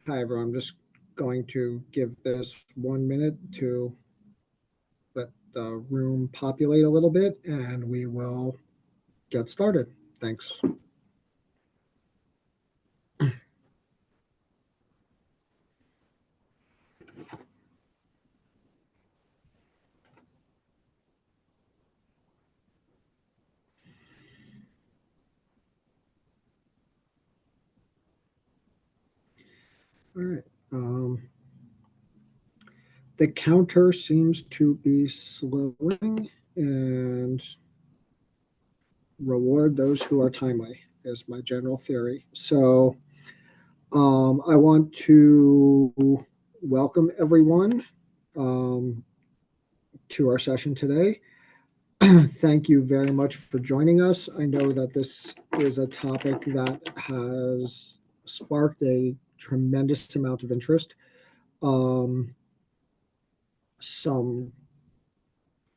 Hi, everyone. I'm just going to give this 1 minute to let the room populate a little bit, and we will get started. Thanks. All right. The counter seems to be slowing, and reward those who are timely is my general theory. So I want to welcome everyone to our session today. Thank you very much for joining us. I know that this is a topic that has sparked a tremendous amount of interest. Some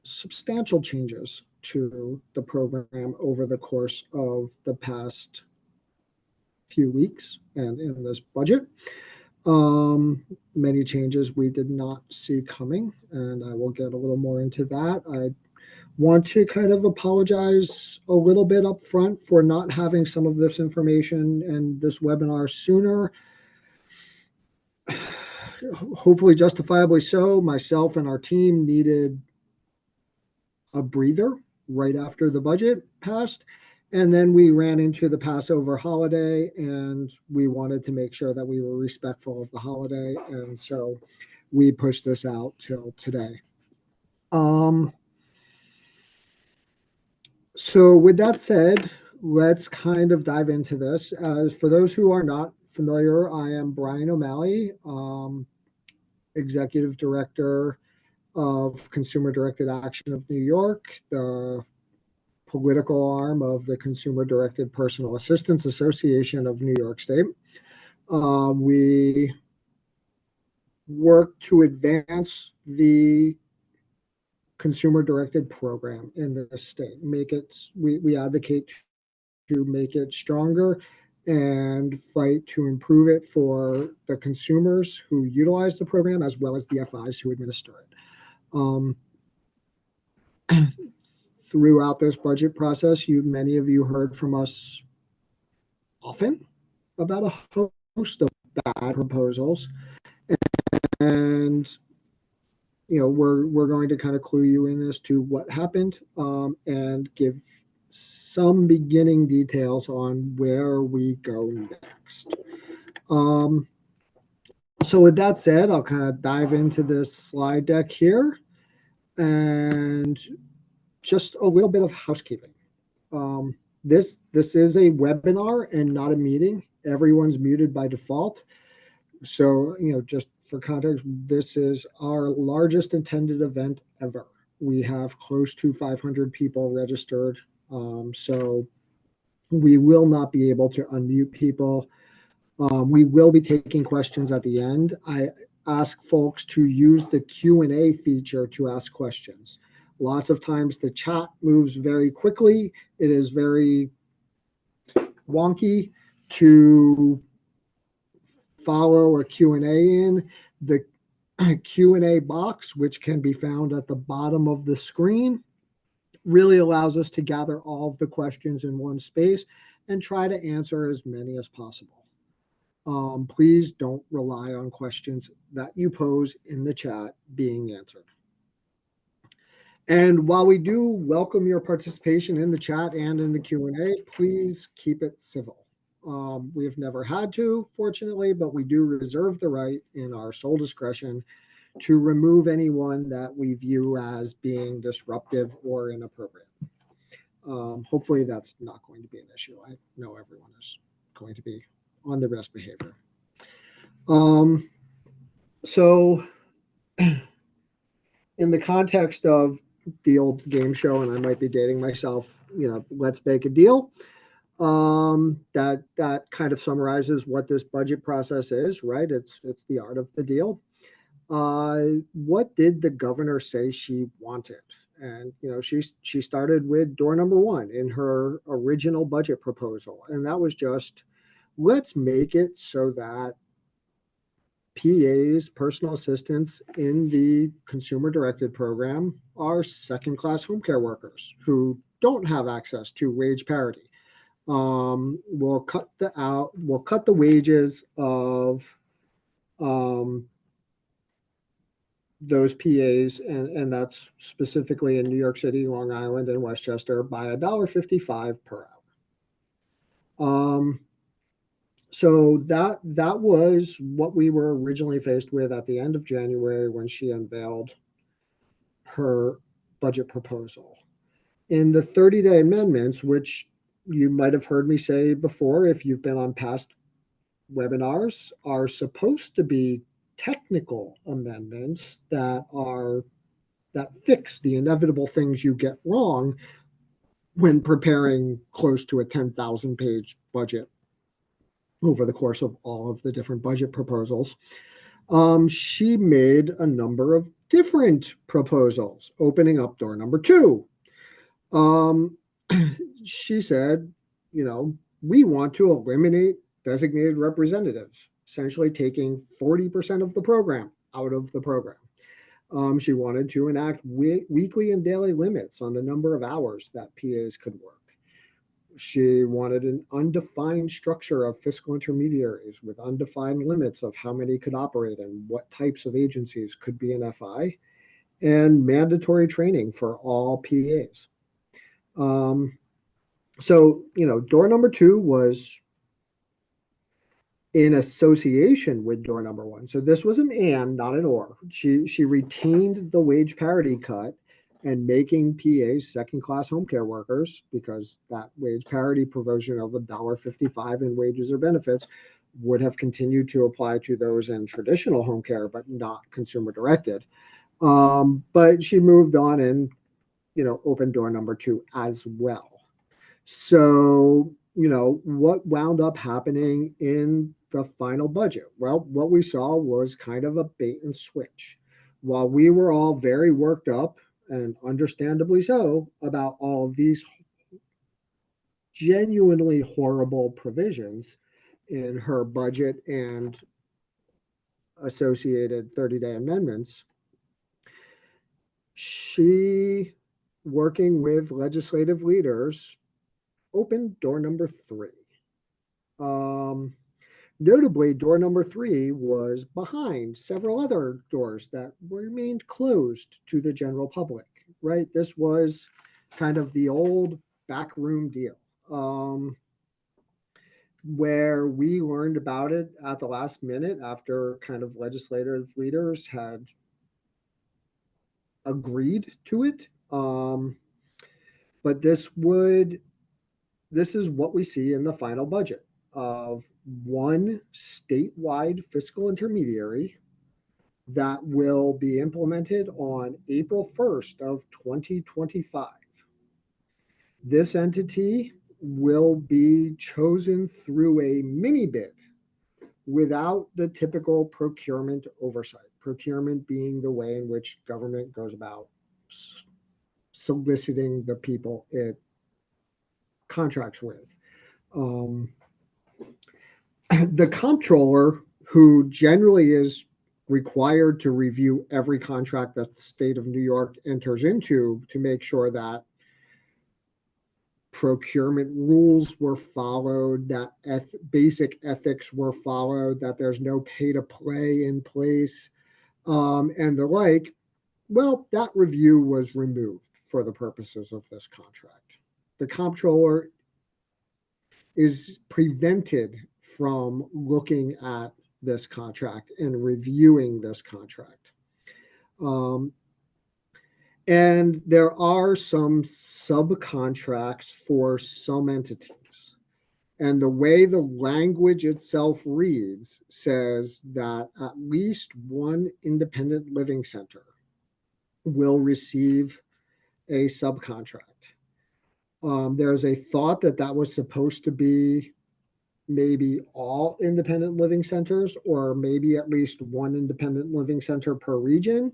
substantial changes to the program over the course of the past few weeks and in this budget. Many changes we did not see coming, and I will get a little more into that. I want to kind of apologize a little bit up front for not having some of this information and this webinar sooner. Hopefully justifiably so. Myself and our team needed a breather right after the budget passed. And then we ran into the Passover holiday, and we wanted to make sure that we were respectful of the holiday. And so we pushed this out till today. So with that said, let's kind of dive into this. For those who are not familiar, I am Brian O'Malley, Executive Director of Consumer Directed Action of New York, the political arm of the Consumer Directed Personal Assistance Association of New York State. We work to advance the consumer directed program in the state. We advocate to make it stronger and fight to improve it for the consumers who utilize the program as well as the FIs who administer it. Throughout this budget process, many of you heard from us often about a host of bad proposals, and we're going to kind of clue you in as to what happened and give some beginning details on where we go next. So with that said, I'll kind of dive into this slide deck here, and just a little bit of housekeeping. This is a webinar and not a meeting. Everyone's muted by default. So, just for context, this is our largest attended event ever. We have close to 500 people registered. So we will not be able to unmute people. We will be taking questions at the end. I ask folks to use the Q&A feature to ask questions. Lots of times the chat moves very quickly. It is very wonky to follow a Q&A in. The Q&A box, which can be found at the bottom of the screen, really allows us to gather all of the questions in one space and try to answer as many as possible. Please don't rely on questions that you pose in the chat being answered. And while we do welcome your participation in the chat and in the Q&A, please keep it civil. We have never had to, fortunately, but we do reserve the right in our sole discretion to remove anyone that we view as being disruptive or inappropriate. Hopefully that's not going to be an issue. I know everyone is going to be on their best behavior. So in the context of the old game show, and I might be dating myself, let's make a deal. That kind of summarizes what this budget process is, right? It's the art of the deal. What did the governor say she wanted? And she started with door number one in her original budget proposal, and that was just, let's make it so that PAs, personal assistants in the consumer directed program are second class home care workers who don't have access to wage parity. We'll cut the wages of those PAs, and that's specifically in New York City, Long Island, and Westchester by $1.55 per hour. So that was what we were originally faced with at the end of January when she unveiled her budget proposal. In the 30-day amendments, which you might have heard me say before if you've been on past webinars, are supposed to be technical amendments that fix the inevitable things you get wrong when preparing close to a 10,000 page budget over the course of all of the different budget proposals. She made a number of different proposals, opening up door number 2. She said, we want to eliminate designated representatives, essentially taking 40% of the program out of the program. She wanted to enact weekly and daily limits on the number of hours that PAs could work. She wanted an undefined structure of fiscal intermediaries with undefined limits of how many could operate and what types of agencies could be an FI, and mandatory training for all PAs. So, door number 2 was in association with door number 1. So this was an and, not an or. She retained the wage parity cut and making PAs second-class home care workers, because that wage parity provision of $1.55 in wages or benefits would have continued to apply to those in traditional home care, but not consumer-directed. But she moved on and, opened door number 2 as well. So, what wound up happening in the final budget? Well, what we saw was kind of a bait and switch. While we were all very worked up, and understandably so, about all of these genuinely horrible provisions in her budget and associated 30-day amendments, she, working with legislative leaders, opened door number 3. Notably, door number 3 was behind several other doors that remained closed to the general public, right? This was kind of the old backroom deal, where we learned about it at the last minute after kind of legislative leaders had agreed to it. But this is what we see in the final budget, of one statewide fiscal intermediary that will be implemented on April 1st of 2025. This entity will be chosen through a mini bid without the typical procurement oversight. Procurement being the way in which government goes about soliciting the people it contracts with. The comptroller, who generally is required to review every contract that the state of New York enters into to make sure that procurement rules were followed, that basic ethics were followed, that there's no pay to play in place, and the like, well, that review was removed for the purposes of this contract. The comptroller is prevented from looking at this contract and reviewing this contract. And there are some subcontracts for some entities. And the way the language itself reads says that at least one independent living center will receive a subcontract. There's a thought that was supposed to be maybe all independent living centers, or maybe at least one independent living center per region.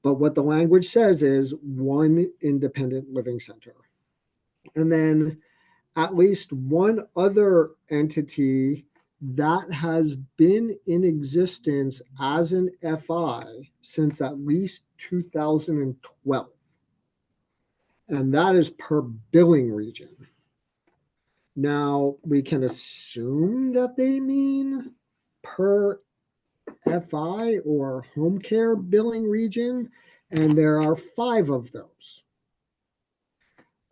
But what the language says is one independent living center. And then at least one other entity that has been in existence as an FI since at least 2012. And that is per billing region. Now, we can assume that they mean per FI or home care billing region, and there are 5 of those.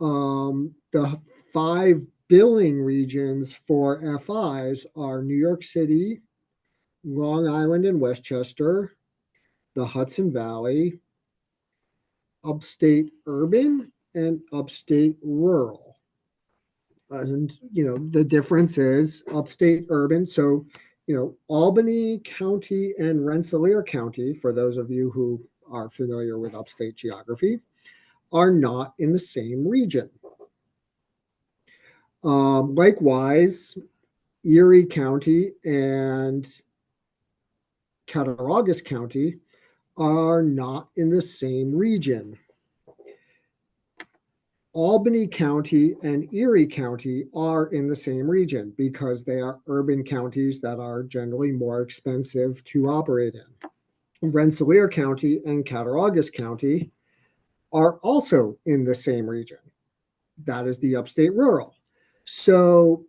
The 5 billing regions for FIs are New York City, Long Island and Westchester, the Hudson Valley, upstate urban, and upstate rural. And, the difference is upstate urban. So, Albany County and Rensselaer County, for those of you who are familiar with upstate geography, are not in the same region. Likewise, Erie County and Cattaraugus County are not in the same region. Albany County and Erie County are in the same region because they are urban counties that are generally more expensive to operate in. Rensselaer County and Cattaraugus County are also in the same region. That is the upstate rural. So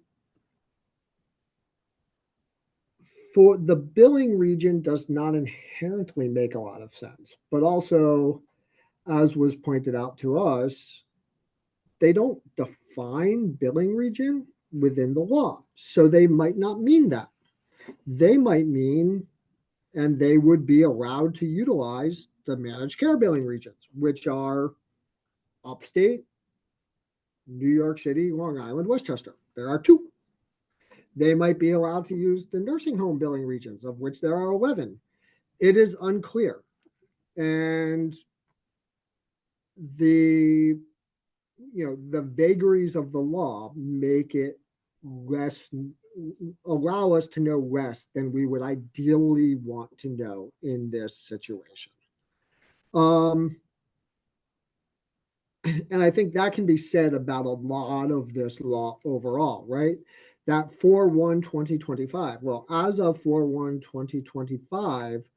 for the billing region does not inherently make a lot of sense, but also, as was pointed out to us, they don't define billing region within the law. So they might not mean that. They might mean, and they would be allowed to utilize the managed care billing regions, which are upstate, New York City, Long Island, Westchester. There are 2. They might be allowed to use the nursing home billing regions, of which there are 11. It is unclear. And the vagaries of the law make it allow us to know less than we would ideally want to know in this situation. And I think that can be said about a lot of this law overall, right? That 4/1/2025. Well, as of 4/1/2025,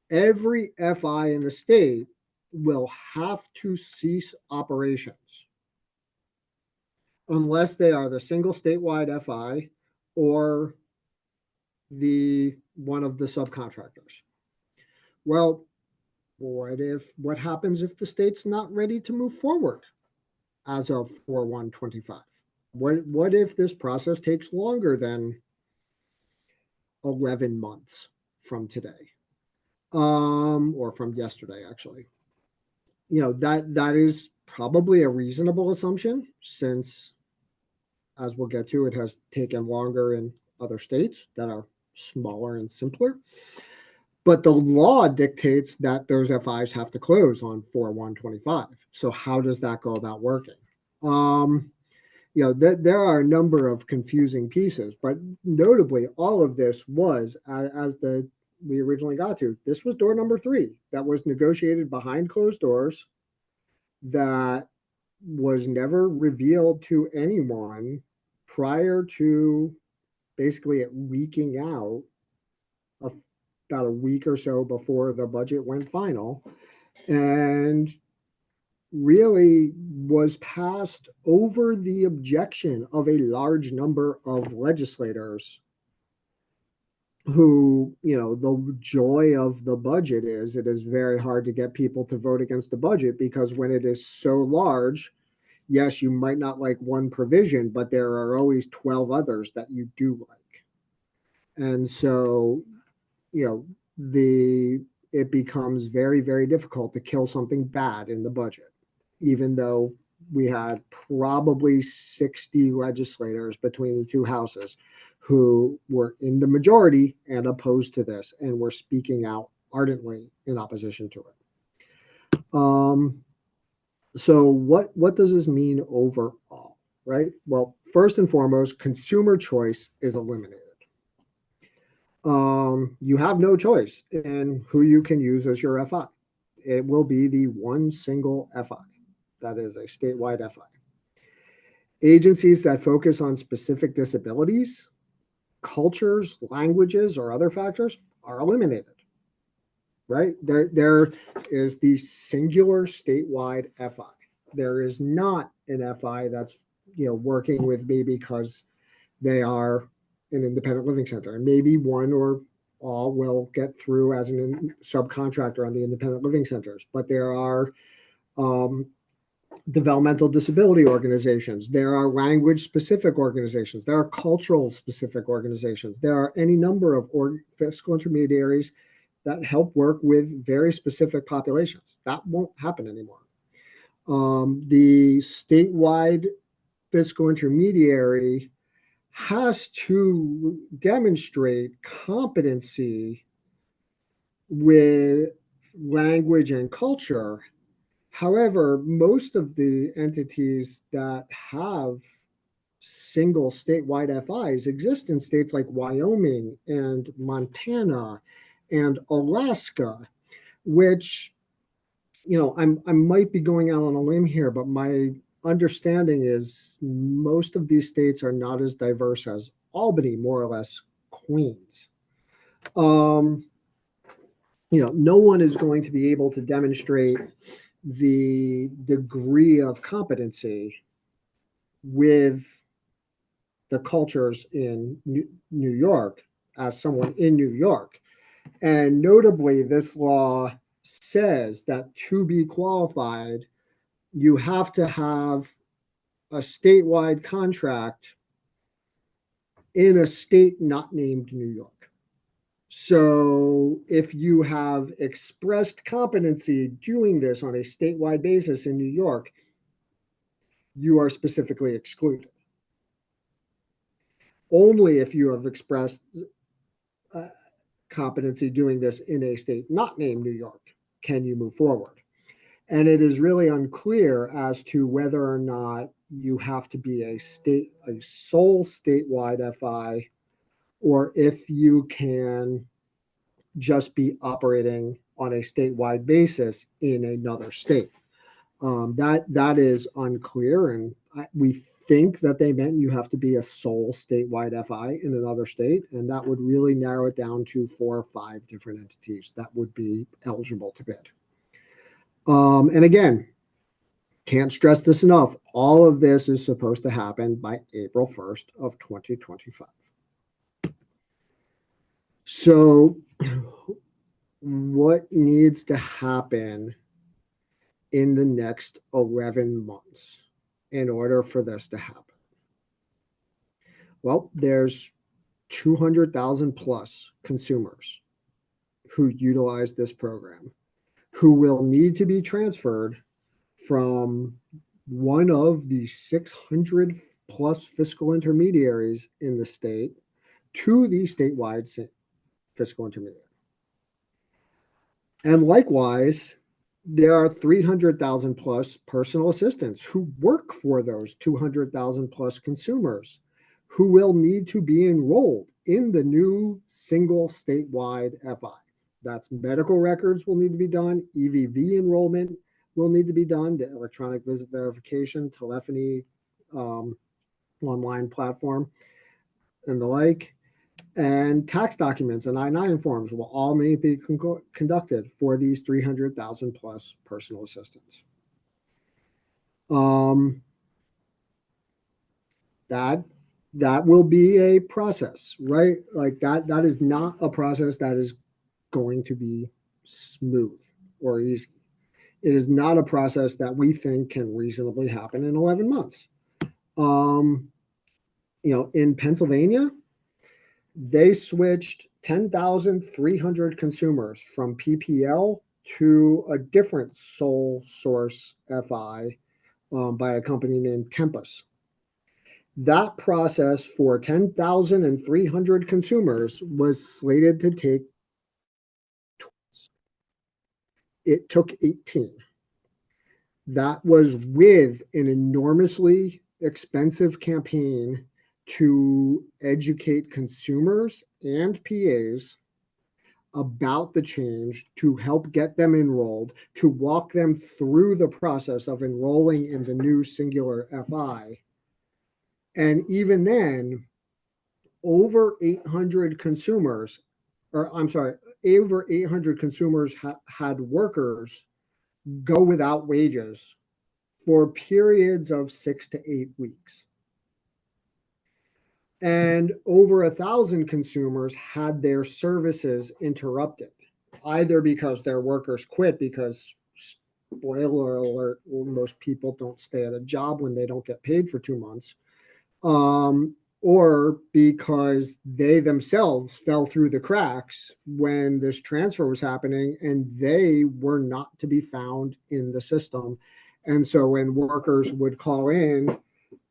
every FI in the state will have to cease operations unless they are the single statewide FI or the one of the subcontractors. Well, what happens if the state's not ready to move forward as of 4/1/25? What if this process takes longer than 11 months from today? Or from yesterday, actually. That is probably a reasonable assumption, since, as we'll get to, it has taken longer in other states that are smaller and simpler. But the law dictates that those FIs have to close on 4/1/25. So how does that go about working? There are a number of confusing pieces, but notably, all of this was, as we originally got to, this was door number 3 that was negotiated behind closed doors, that was never revealed to anyone prior to basically it leaking out about a week or so before the budget went final, and really was passed over the objection of a large number of legislators who, the joy of the budget is it is very hard to get people to vote against the budget, because when it is so large, yes, you might not like one provision, but there are always 12 others that you do like. And so, it becomes very, very difficult to kill something bad in the budget, even though we had probably 60 legislators between the 2 houses who were in the majority and opposed to this and were speaking out ardently in opposition to it. So what does this mean overall, right? Well, first and foremost, consumer choice is eliminated. You have no choice in who you can use as your FI. It will be the one single FI. That is a statewide FI. Agencies that focus on specific disabilities cultures, languages, or other factors are eliminated, right? There is the singular statewide FI. There is not an FI that's working with me because they are an independent living center, and maybe one or all will get through as a subcontractor on the independent living centers. But there are developmental disability organizations. There are language specific organizations. There are cultural specific organizations. There are any number of fiscal intermediaries that help work with very specific populations. That won't happen anymore. The statewide fiscal intermediary has to demonstrate competency with language and culture. However, most of the entities that have single statewide FIs exist in states like Wyoming and Montana and Alaska, which, I might be going out on a limb here, but my understanding is most of these states are not as diverse as Albany, more or less Queens. No one is going to be able to demonstrate the degree of competency with the cultures in New York as someone in New York. And notably, this law says that to be qualified, you have to have a statewide contract in a state not named New York. So if you have expressed competency doing this on a statewide basis in New York, you are specifically excluded. Only if you have expressed competency doing this in a state not named New York can you move forward. And it is really unclear as to whether or not you have to be a sole statewide FI, or if you can just be operating on a statewide basis in another state. That is unclear, and we think that they meant you have to be a sole statewide FI in another state, and that would really narrow it down to 4 or 5 different entities that would be eligible to bid. And again, can't stress this enough, all of this is supposed to happen by April 1st of 2025. So what needs to happen in the next 11 months in order for this to happen? Well, there's 200,000 plus consumers who utilize this program who will need to be transferred from one of the 600 plus fiscal intermediaries in the state to the statewide fiscal intermediary. And likewise, there are 300,000 plus personal assistants who work for those 200,000 plus consumers who will need to be enrolled in the new single statewide FI. That's medical records will need to be done, EVV enrollment will need to be done, the electronic visit verification, telephony, online platform, and the like. And tax documents and I-9 forms will all need to be conducted for these 300,000 plus personal assistants. That will be a process, right? Like that is not a process that is going to be smooth or easy. It is not a process that we think can reasonably happen in 11 months. In Pennsylvania, they switched 10,300 consumers from PPL to a different sole source FI by a company named Tempus. That process for 10,300 consumers was slated to take 12. It took 18. That was with an enormously expensive campaign to educate consumers and PAs about the change, to help get them enrolled, to walk them through the process of enrolling in the new singular FI. And even then, over 800 consumers, or I'm sorry, over 800 consumers had workers go without wages for periods of 6 to 8 weeks. And over 1,000 consumers had their services interrupted, either because their workers quit because, spoiler alert, most people don't stay at a job when they don't get paid for 2 months, or because they themselves fell through the cracks when this transfer was happening and they were not to be found in the system. And so when workers would call in,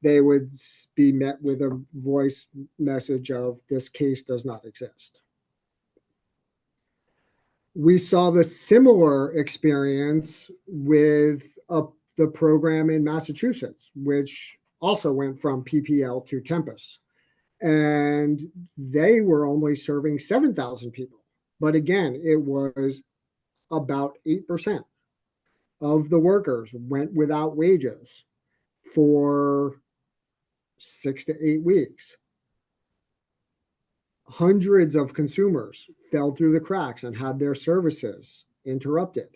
they would be met with a voice message of, this case does not exist. We saw the similar experience with the program in Massachusetts, which also went from PPL to Tempest. And they were only serving 7,000 people. But again, it was about 8% of the workers went without wages for 6 to 8 weeks. Hundreds of consumers fell through the cracks and had their services interrupted.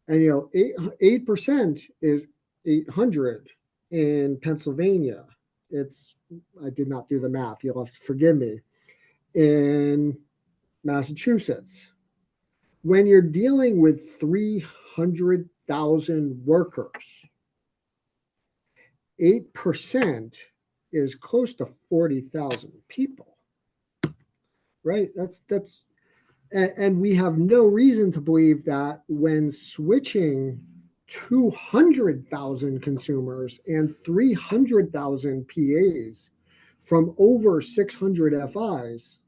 And 8% is 800 in Pennsylvania. I did not do the math. You'll have to forgive me. In Massachusetts, when you're dealing with 300,000 workers, 8% is close to 40,000 people, right? And we have no reason to believe that when switching 200,000 consumers and 300,000 PAs from over 600 FIs,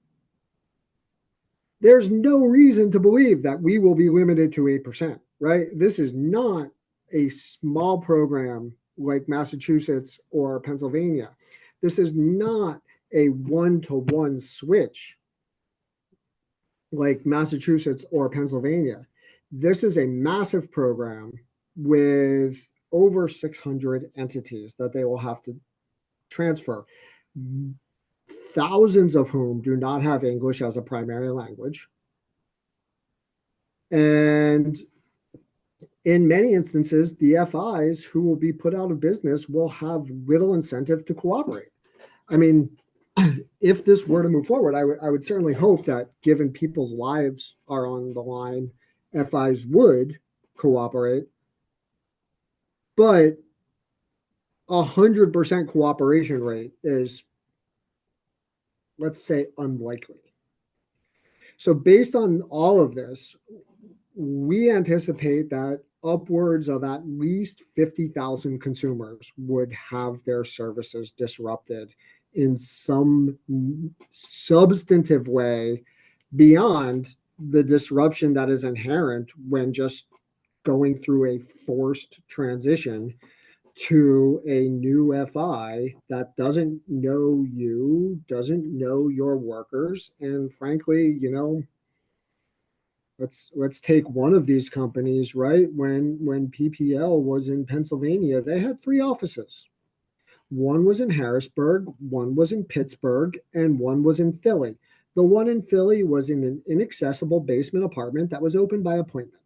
there's no reason to believe that we will be limited to 8%, right? This is not a small program like Massachusetts or Pennsylvania. This is not a one-to-one switch like Massachusetts or Pennsylvania. This is a massive program with over 600 entities that they will have to transfer, thousands of whom do not have English as a primary language. And in many instances, the FIs who will be put out of business will have little incentive to cooperate. I mean, if this were to move forward, I would certainly hope that, given people's lives are on the line, FIs would cooperate. But 100% cooperation rate is, let's say, unlikely. So based on all of this, we anticipate that upwards of at least 50,000 consumers would have their services disrupted in some substantive way beyond the disruption that is inherent when just going through a forced transition to a new FI that doesn't know you, doesn't know your workers, and frankly, let's take one of these companies, right? When PPL was in Pennsylvania, they had 3 offices. One was in Harrisburg, one was in Pittsburgh, and one was in Philly. The one in Philly was in an inaccessible basement apartment that was open by appointment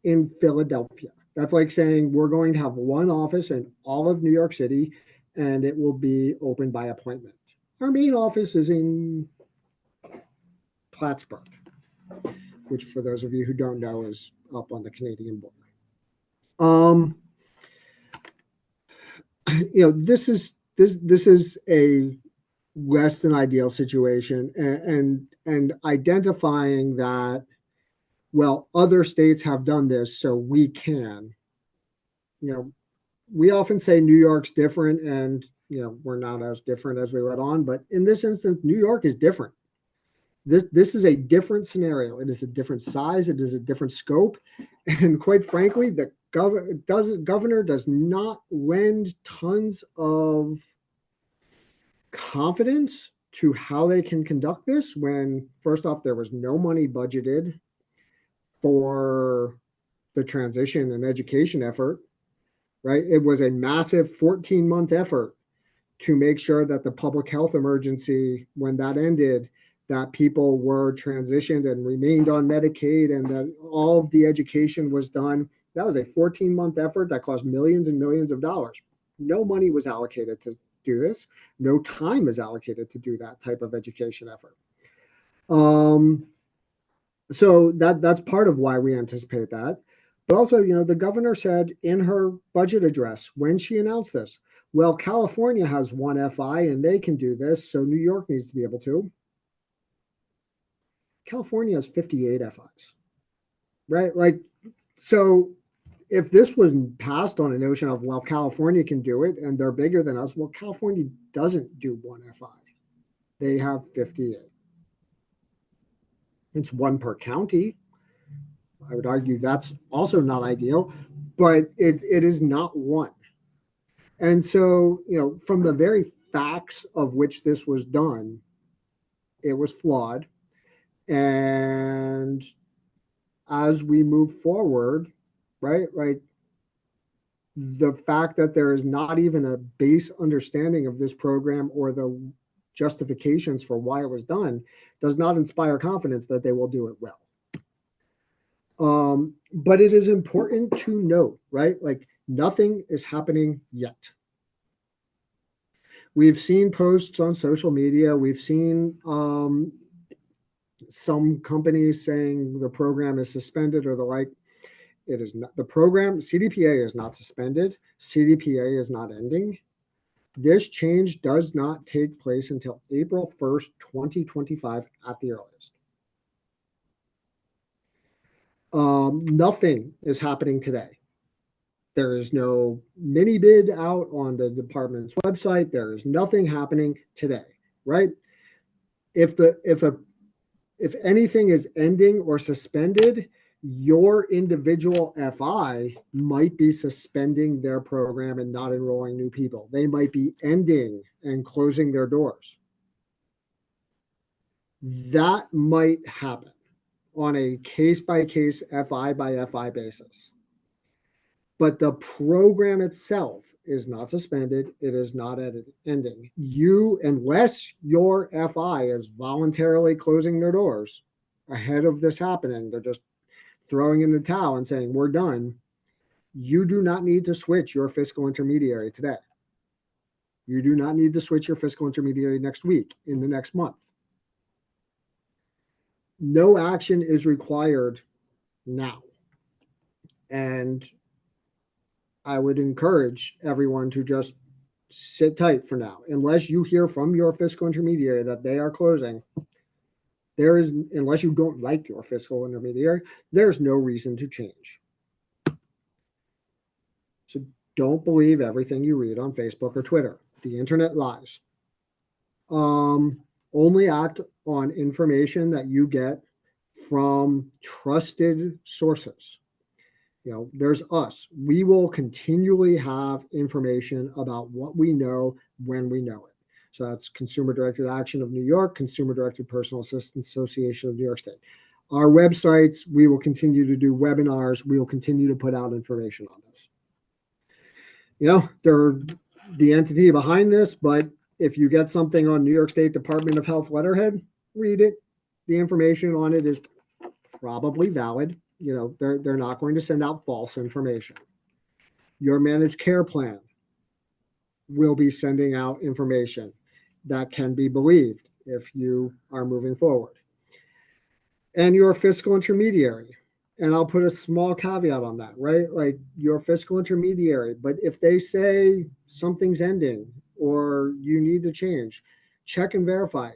in Philadelphia. That's like saying we're going to have one office in all of New York City and it will be open by appointment. Our main office is in Plattsburgh, which, for those of you who don't know, is up on the Canadian border. This is a less than ideal situation, and identifying that, well, other states have done this, so we can. We often say New York's different, and we're not as different as we let on, but in this instance, New York is different. This is a different scenario. It is a different size. It is a different scope. And quite frankly, the governor does not lend tons of confidence to how they can conduct this when, first off, there was no money budgeted for the transition and education effort, right? It was a massive 14-month effort to make sure that the public health emergency, when that ended, that people were transitioned and remained on Medicaid and that all of the education was done. That was a 14-month effort that cost millions and millions of dollars. No money was allocated to do this. No time is allocated to do that type of education effort. So that's part of why we anticipate that. But also, the governor said in her budget address when she announced this, well, California has one FI and they can do this, so New York needs to be able to. California has 58 FIs, right? Like, so if this was passed on a notion of, well, California can do it and they're bigger than us, well, California doesn't do one FI. They have 58. It's one per county. I would argue that's also not ideal, but it is not one. And so, from the very facts of which this was done, it was flawed. And as we move forward, right, like the fact that there is not even a base understanding of this program or the justifications for why it was done does not inspire confidence that they will do it well. But it is important to note, right? Like nothing is happening yet. We've seen posts on social media. We've seen some companies saying the program is suspended or the like. It is not. The program, CDPA is not suspended. CDPA is not ending. This change does not take place until April 1st, 2025 at the earliest. Nothing is happening today. There is no mini bid out on the department's website. There is nothing happening today, right? If anything is ending or suspended, your individual FI might be suspending their program and not enrolling new people. They might be ending and closing their doors. That might happen on a case-by-case, FI-by-FI basis. But the program itself is not suspended. It is not ending. Unless your FI is voluntarily closing their doors ahead of this happening, they're just throwing in the towel and saying, we're done. You do not need to switch your fiscal intermediary today. You do not need to switch your fiscal intermediary next week, in the next month. No action is required now. And I would encourage everyone to just sit tight for now. Unless you hear from your fiscal intermediary that they are closing, unless you don't like your fiscal intermediary, there's no reason to change. So don't believe everything you read on Facebook or Twitter. The internet lies. Only act on information that you get from trusted sources. There's us. We will continually have information about what we know when we know it. So that's Consumer Directed Action of New York, Consumer Directed Personal Assistance Association of New York State. Our websites, we will continue to do webinars. We will continue to put out information on this. They're the entity behind this, but if you get something on New York State Department of Health letterhead, read it. The information on it is probably valid. They're not going to send out false information. Your managed care plan will be sending out information that can be believed if you are moving forward. And your fiscal intermediary, and I'll put a small caveat on that, right? Like your fiscal intermediary, but if they say something's ending or you need to change, check and verify.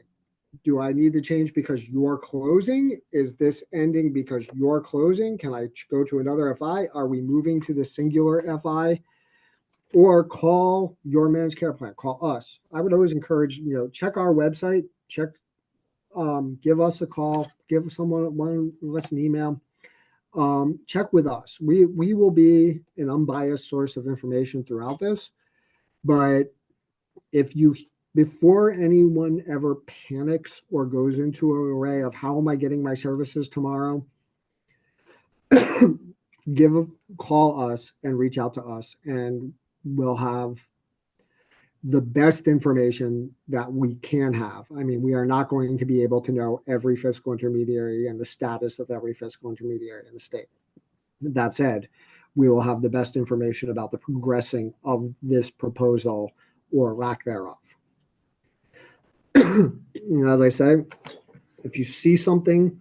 Do I need to change because you're closing? Is this ending because you're closing? Can I go to another FI? Are we moving to the singular FI? Or call your managed care plan. Call us. I would always encourage, check our website. Give us a call. Give one of us an email. Check with us. We will be an unbiased source of information throughout this. But before anyone ever panics or goes into an array of how am I getting my services tomorrow, call us and reach out to us, and we'll have the best information that we can have. I mean, we are not going to be able to know every fiscal intermediary and the status of every fiscal intermediary in the state. That said, we will have the best information about the progressing of this proposal or lack thereof. As I say, if you see something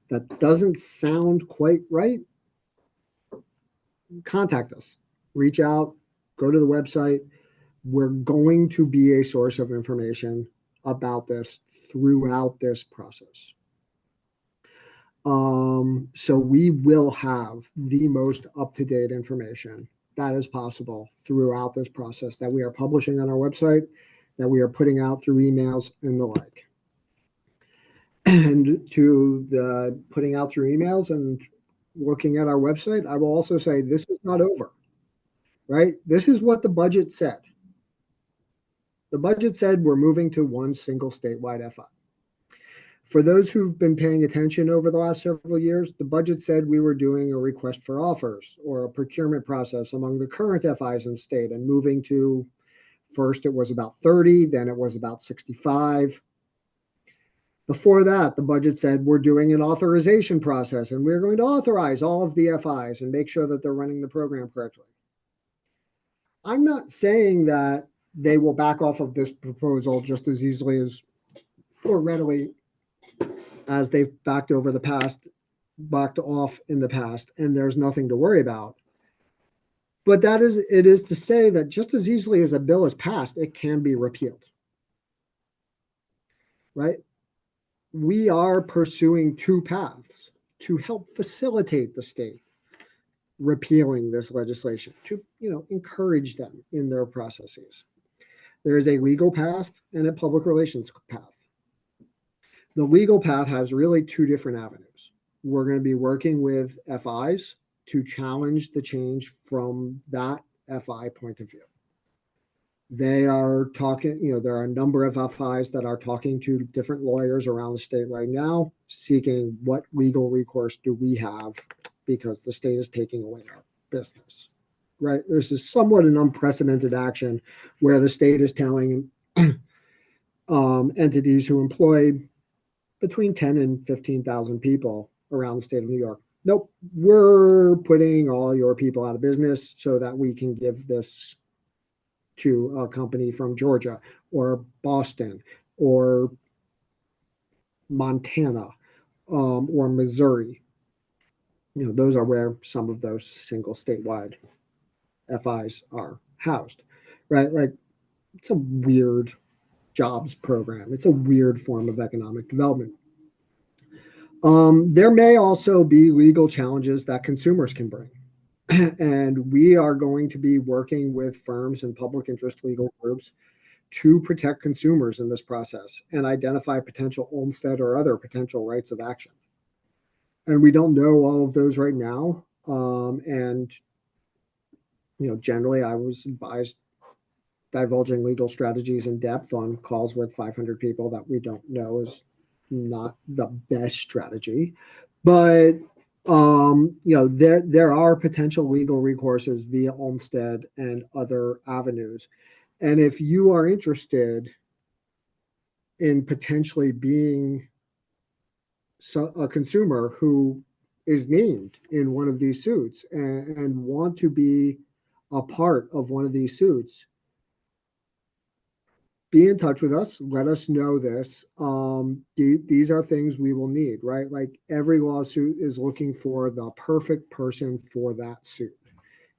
that doesn't sound quite right, contact us, reach out, go to the website. We're going to be a source of information about this throughout this process. So we will have the most up-to-date information that is possible throughout this process that we are publishing on our website, that we are putting out through emails and the like. And to the putting out through emails and looking at our website, I will also say this is not over, right? This is what the budget said. The budget said we're moving to one single statewide FI. For those who've been paying attention over the last several years, the budget said we were doing a request for offers or a procurement process among the current FIs in the state and moving to, first it was about 30, then it was about 65. Before that, the budget said we're doing an authorization process and we're going to authorize all of the FIs and make sure that they're running the program correctly. I'm not saying that they will back off of this proposal just as easily as or readily as they've backed off in the past, and there's nothing to worry about. But it is to say that just as easily as a bill is passed, it can be repealed. Right? We are pursuing two paths to help facilitate the state repealing this legislation, to encourage them in their processes. There is a legal path and a public relations path. The legal path has really two different avenues. We're going to be working with FIs to challenge the change from that FI point of view. They are talking, there are a number of FIs that are talking to different lawyers around the state right now, seeking what legal recourse do we have because the state is taking away our business. Right? This is somewhat an unprecedented action where the state is telling entities who employ between 10 and 15,000 people around the state of New York, nope, we're putting all your people out of business so that we can give this to a company from Georgia or Boston or Montana or Missouri. Those are where some of those single statewide FIs are housed, right? Like, it's a weird jobs program. It's a weird form of economic development. There may also be legal challenges that consumers can bring. And we are going to be working with firms and public interest legal groups to protect consumers in this process and identify potential Olmstead or other potential rights of action. And we don't know all of those right now. Generally I was advised divulging legal strategies in depth on calls with 500 people that we don't know is not the best strategy. But there are potential legal recourses via Olmstead and other avenues. And if you are interested in potentially being a consumer who is named in one of these suits and want to be a part of one of these suits, be in touch with us. Let us know this. These are things we will need, right? Like, every lawsuit is looking for the perfect person for that suit.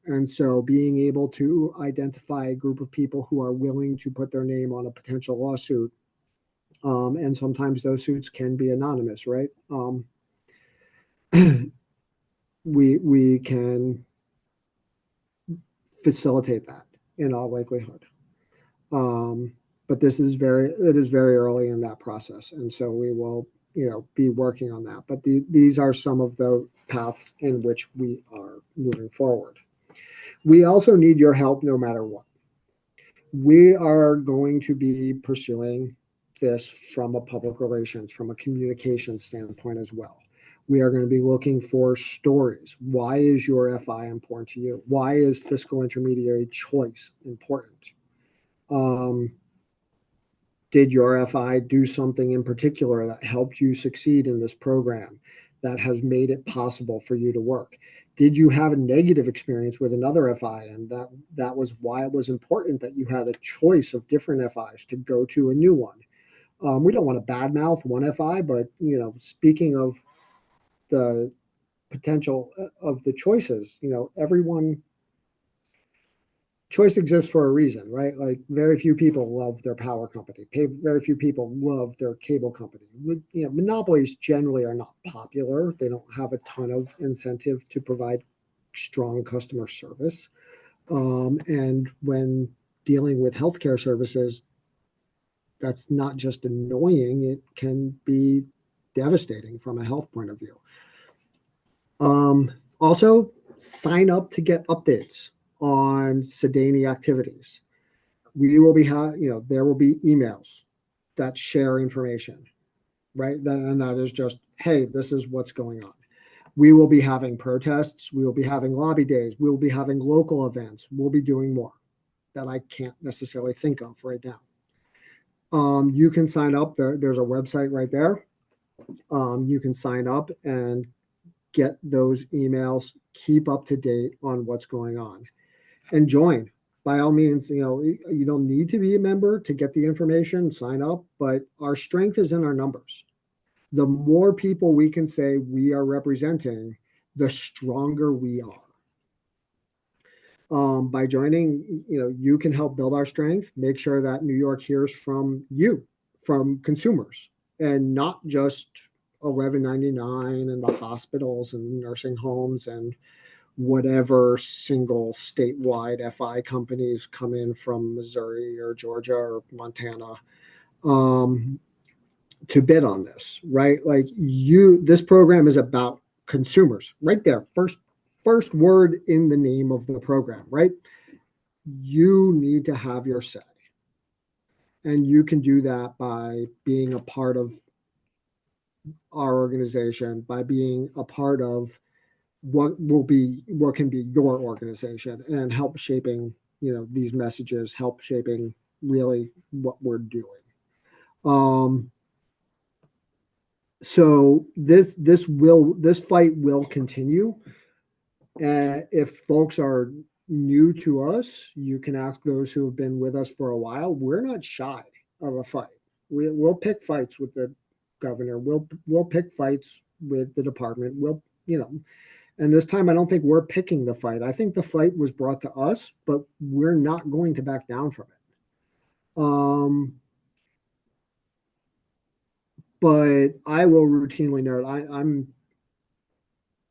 And so being able to identify a group of people who are willing to put their name on a potential lawsuit, and sometimes those suits can be anonymous, right? We can facilitate that in all likelihood. But it is very early in that process. And so we will, be working on that. But these are some of the paths in which we are moving forward. We also need your help no matter what. We are going to be pursuing this from a public relations, from a communication standpoint as well. We are going to be looking for stories. Why is your FI important to you? Why is fiscal intermediary choice important? Um, did your FI do something in particular that helped you succeed in this program that has made it possible for you to work? Did you have a negative experience with another FI, and that was why it was important that you had a choice of different FIs to go to a new one? We don't want to badmouth one FI, but speaking of the potential of the choices, everyone choice exists for a reason, right? Like very few people love their power company. Very few people love their cable company. Monopolies generally are not popular. They don't have a ton of incentive to provide strong customer service. And when dealing with healthcare services, that's not just annoying, it can be devastating from a health point of view. Also, sign up to get updates on Sedani activities. We will be, there will be emails that share information, right? And that is just, hey, this is what's going on. We will be having protests. We will be having lobby days. We will be having local events. We'll be doing more that I can't necessarily think of right now. You can sign up. There's a website right there. You can sign up and get those emails, keep up to date on what's going on, and join. By all means, you don't need to be a member to get the information, sign up, but our strength is in our numbers. The more people we can say we are representing, the stronger we are. By joining, you can help build our strength, make sure that New York hears from you, from consumers, and not just 1199 and the hospitals and nursing homes and whatever single statewide FI companies come in from Missouri or Georgia or Montana to bid on this, right? Like this program is about consumers, right there. First word in the name of the program, right? You need to have your say. And you can do that by being a part of our organization, by being a part of what can be your organization, and help shaping these messages, help shaping really what we're doing. So this fight will continue. If folks are new to us, you can ask those who have been with us for a while. We're not shy of a fight. We'll pick fights with the governor. We'll pick fights with the department. And this time, I don't think we're picking the fight. I think the fight was brought to us, but we're not going to back down from it. But I will routinely note,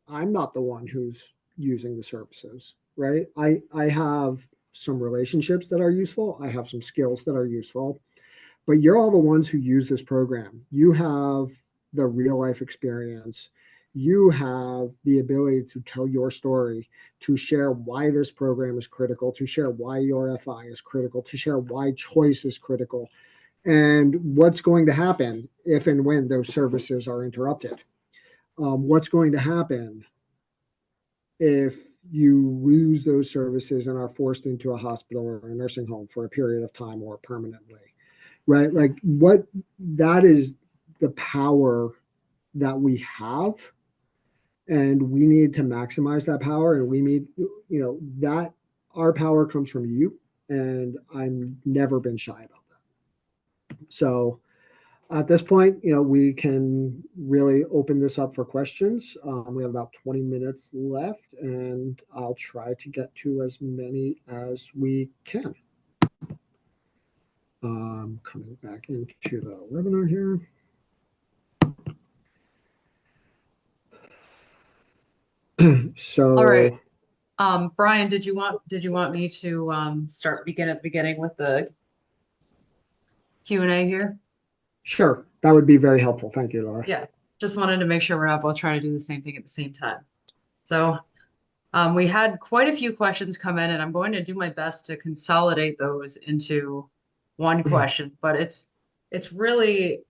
I'm not the one who's using the services, right? I have some relationships that are useful. I have some skills that are useful, but you're all the ones who use this program. You have the real life experience. You have the ability to tell your story, to share why this program is critical, to share why your FI is critical, to share why choice is critical, and what's going to happen if and when those services are interrupted. What's going to happen if you lose those services and are forced into a hospital or a nursing home for a period of time or permanently, right? Like that is the power that we have, and we need to maximize that power. And we need, that our power comes from you, and I've never been shy about that. So at this point, we can really open this up for questions. We have about 20 minutes left, and I'll try to get to as many as we can. Coming back into the webinar here. So, all right. Brian, did you want me to begin at the beginning with the Q&A here? Sure, that would be very helpful. Thank you, Laura. Yeah, just wanted to make sure we're not both trying to do the same thing at the same time. So we had quite a few questions come in, and I'm going to do my best to consolidate those into one question, but it's really,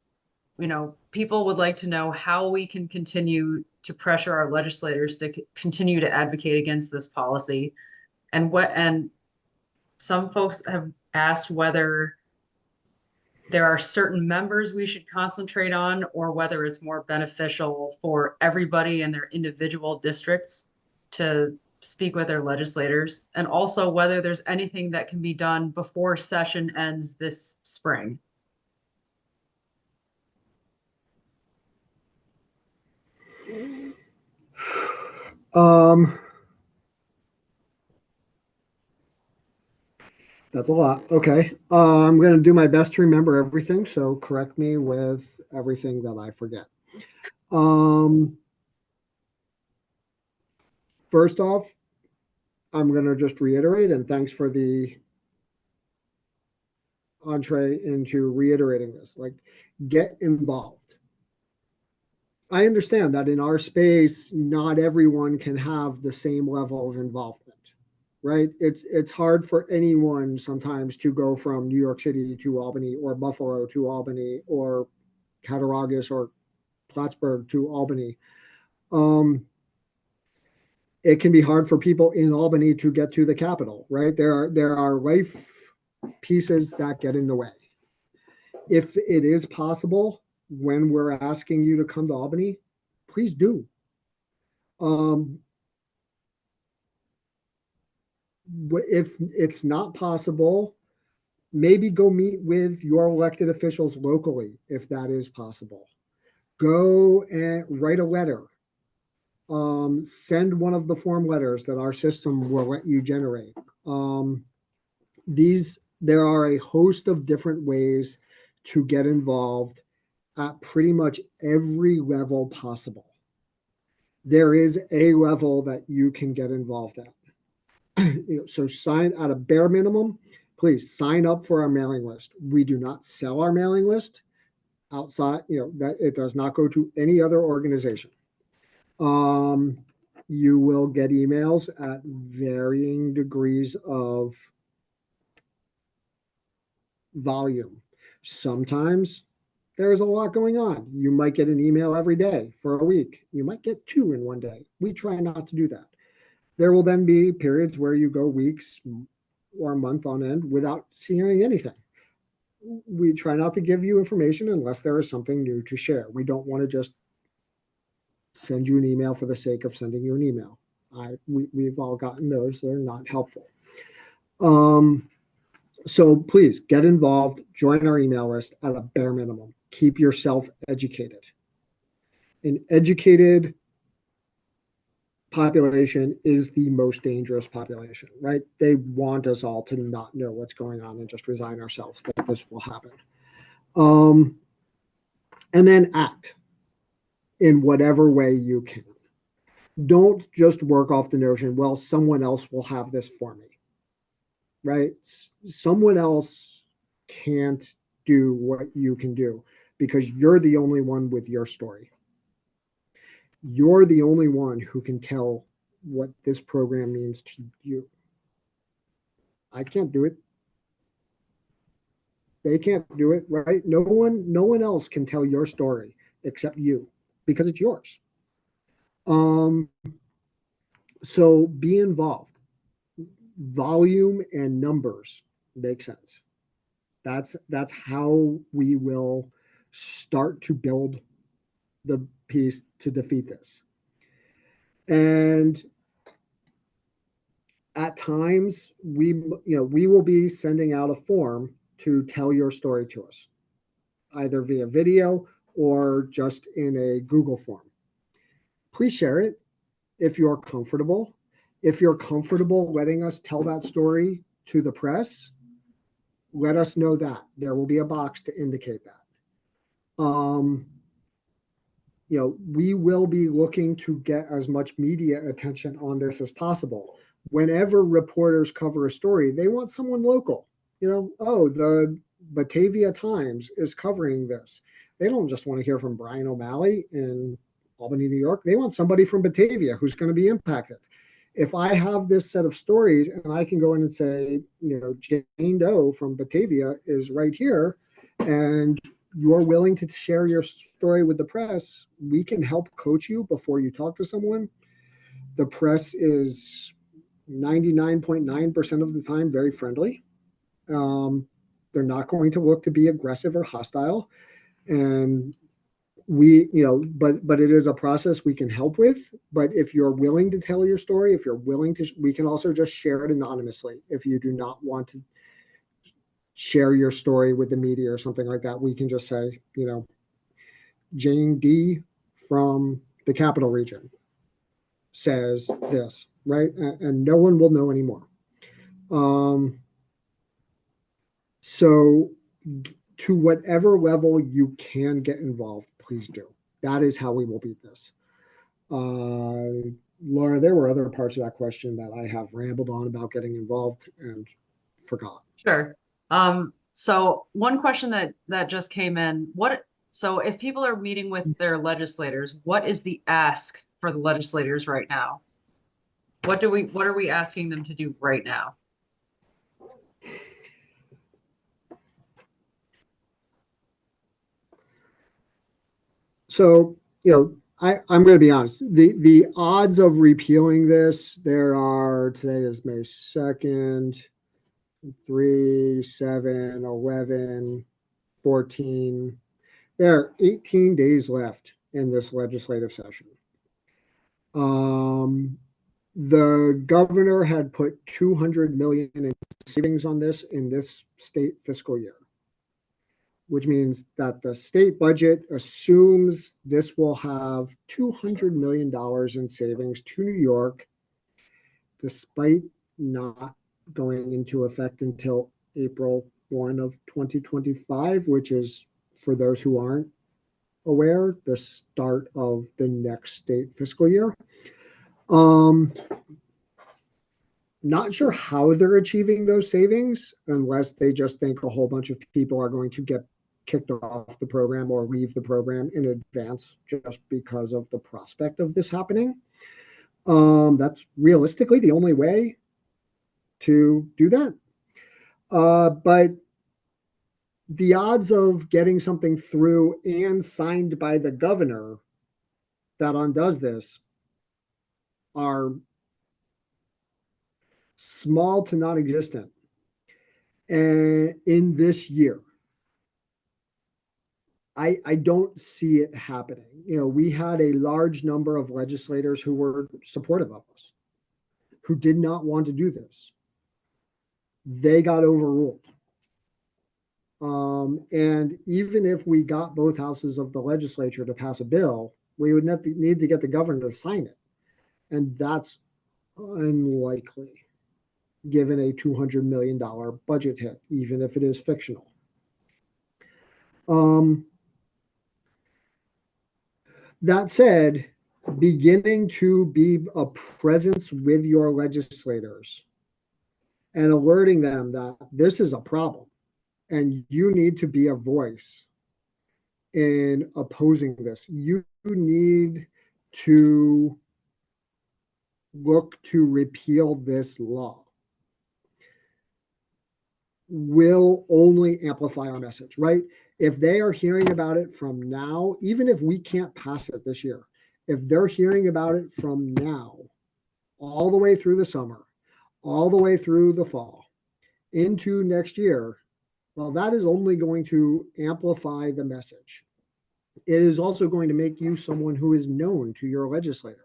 people would like to know how we can continue to pressure our legislators to continue to advocate against this policy, and some folks have asked whether there are certain members we should concentrate on, or whether it's more beneficial for everybody in their individual districts to speak with their legislators, and also whether there's anything that can be done before session ends this spring. Um, that's a lot. Okay. I'm going to do my best to remember everything. So correct me with everything that I forget. Um, First off, I'm going to just reiterate, and thanks for the entree into reiterating this. Like, get involved. I understand that in our space, not everyone can have the same level of involvement, right? It's hard for anyone sometimes to go from New York City to Albany, or Buffalo to Albany, or Cattaraugus or Plattsburgh to Albany. It can be hard for people in Albany to get to the Capitol, right? There are life pieces that get in the way. If it is possible, when we're asking you to come to Albany, please do. If it's not possible, maybe go meet with your elected officials locally, if that is possible. Go and write a letter. Send one of the form letters that our system will let you generate. There are a host of different ways to get involved at pretty much every level possible. There is a level that you can get involved at. So sign at a bare minimum, please sign up for our mailing list. We do not sell our mailing list outside, that it does not go to any other organization. You will get emails at varying degrees of volume. Sometimes there's a lot going on. You might get an email every day for a week. You might get two in one day. We try not to do that. There will then be periods where you go weeks or a month on end without seeing anything. We try not to give you information unless there is something new to share. We don't want to just send you an email for the sake of sending you an email. We've all gotten those. They're not helpful. So please get involved, join our email list at a bare minimum. Keep yourself educated. An educated population is the most dangerous population, right? They want us all to not know what's going on and just resign ourselves that this will happen. And then act in whatever way you can. Don't just work off the notion, well, someone else will have this for me, right? Someone else can't do what you can do because you're the only one with your story. You're the only one who can tell what this program means to you. I can't do it. They can't do it, right? No one else can tell your story except you because it's yours. So be involved. Volume and numbers make sense. That's how we will start to build the piece to defeat this. And at times we will be sending out a form to tell your story to us, either via video or just in a Google form. Please share it if you're comfortable. If you're comfortable letting us tell that story to the press, let us know that. There will be a box to indicate that. We will be looking to get as much media attention on this as possible. Whenever reporters cover a story, they want someone local. The Batavia Times is covering this. They don't just want to hear from Brian O'Malley in Albany, New York. They want somebody from Batavia who's going to be impacted. If I have this set of stories and I can go in and say, Jane Doe from Batavia is right here, and you're willing to share your story with the press, we can help coach you before you talk to someone. The press is 99.9% of the time very friendly. They're not going to look to be aggressive or hostile. And we, but it is a process we can help with. But if you're willing to tell your story, if you're willing to, we can also just share it anonymously. If you do not want to share your story with the media or something like that, we can just say, Jane D from the capital region says this, right? And no one will know anymore. So to whatever level you can get involved, please do. That is how we will beat this. Laura, there were other parts of that question that I have rambled on about getting involved and forgot. Sure. So one question that just came in, so if people are meeting with their legislators, what is the ask for the legislators right now? What are we asking them to do right now? So, I'm going to be honest. The odds of repealing this, today is May 2nd, 3, 7, 11, 14. There are 18 days left in this legislative session. The governor had put $200 million in savings on this in this state fiscal year, which means that the state budget assumes this will have $200 million in savings to New York, despite not going into effect until April 1 of 2025, which is, for those who aren't aware, the start of the next state fiscal year. Not sure how they're achieving those savings unless they just think a whole bunch of people are going to get kicked off the program or leave the program in advance just because of the prospect of this happening. That's realistically the only way to do that. But the odds of getting something through and signed by the governor that undoes this are small to non-existent in this year. I don't see it happening. We had a large number of legislators who were supportive of us, who did not want to do this. They got overruled. And even if we got both houses of the legislature to pass a bill, we would need to get the governor to sign it. And that's unlikely, given a $200 million budget hit, even if it is fictional. That said, beginning to be a presence with your legislators and alerting them that this is a problem and you need to be a voice in opposing this. You need to look to repeal this law will only amplify our message, right? If they are hearing about it from now, even if we can't pass it this year, if they're hearing about it from now, all the way through the summer, all the way through the fall, into next year, well, that is only going to amplify the message. It is also going to make you someone who is known to your legislator.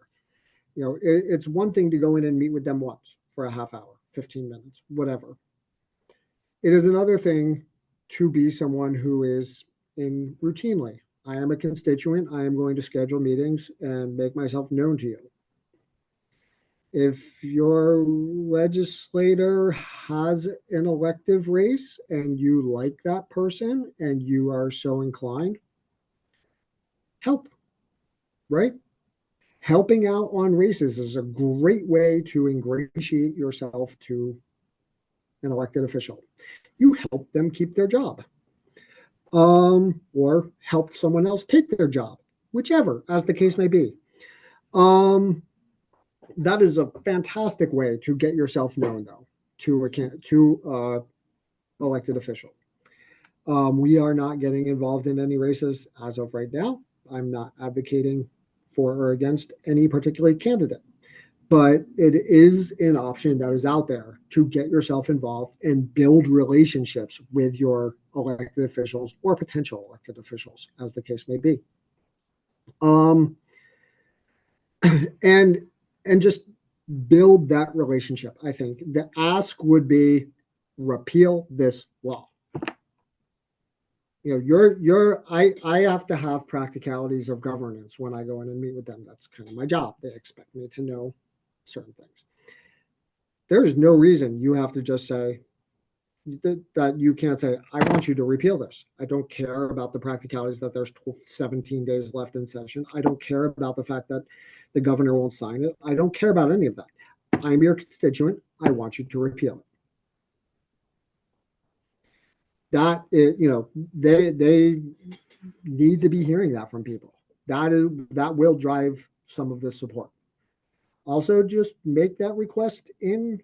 It's one thing to go in and meet with them once for a half hour, 15 minutes, whatever. It is another thing to be someone who is in routinely. I am a constituent. I am going to schedule meetings and make myself known to you. If your legislator has an elective race and you like that person and you are so inclined, help, right? Helping out on races is a great way to ingratiate yourself to an elected official. You help them keep their job, or help someone else take their job, whichever, as the case may be. That is a fantastic way to get yourself known, though, to elected official. We are not getting involved in any races as of right now. I'm not advocating for or against any particular candidate. but it is an option that is out there to get yourself involved and build relationships with your elected officials or potential elected officials, as the case may be. And just build that relationship. I think the ask would be repeal this law. I have to have practicalities of governance when I go in and meet with them. That's kind of my job. They expect me to know certain things. There's no reason you have to just say that you can't say, I want you to repeal this. I don't care about the practicalities that there's 17 days left in session. I don't care about the fact that the governor won't sign it. I don't care about any of that. I'm your constituent. I want you to repeal it. That is, they need to be hearing that from people. That will drive some of this support. Also, just make that request in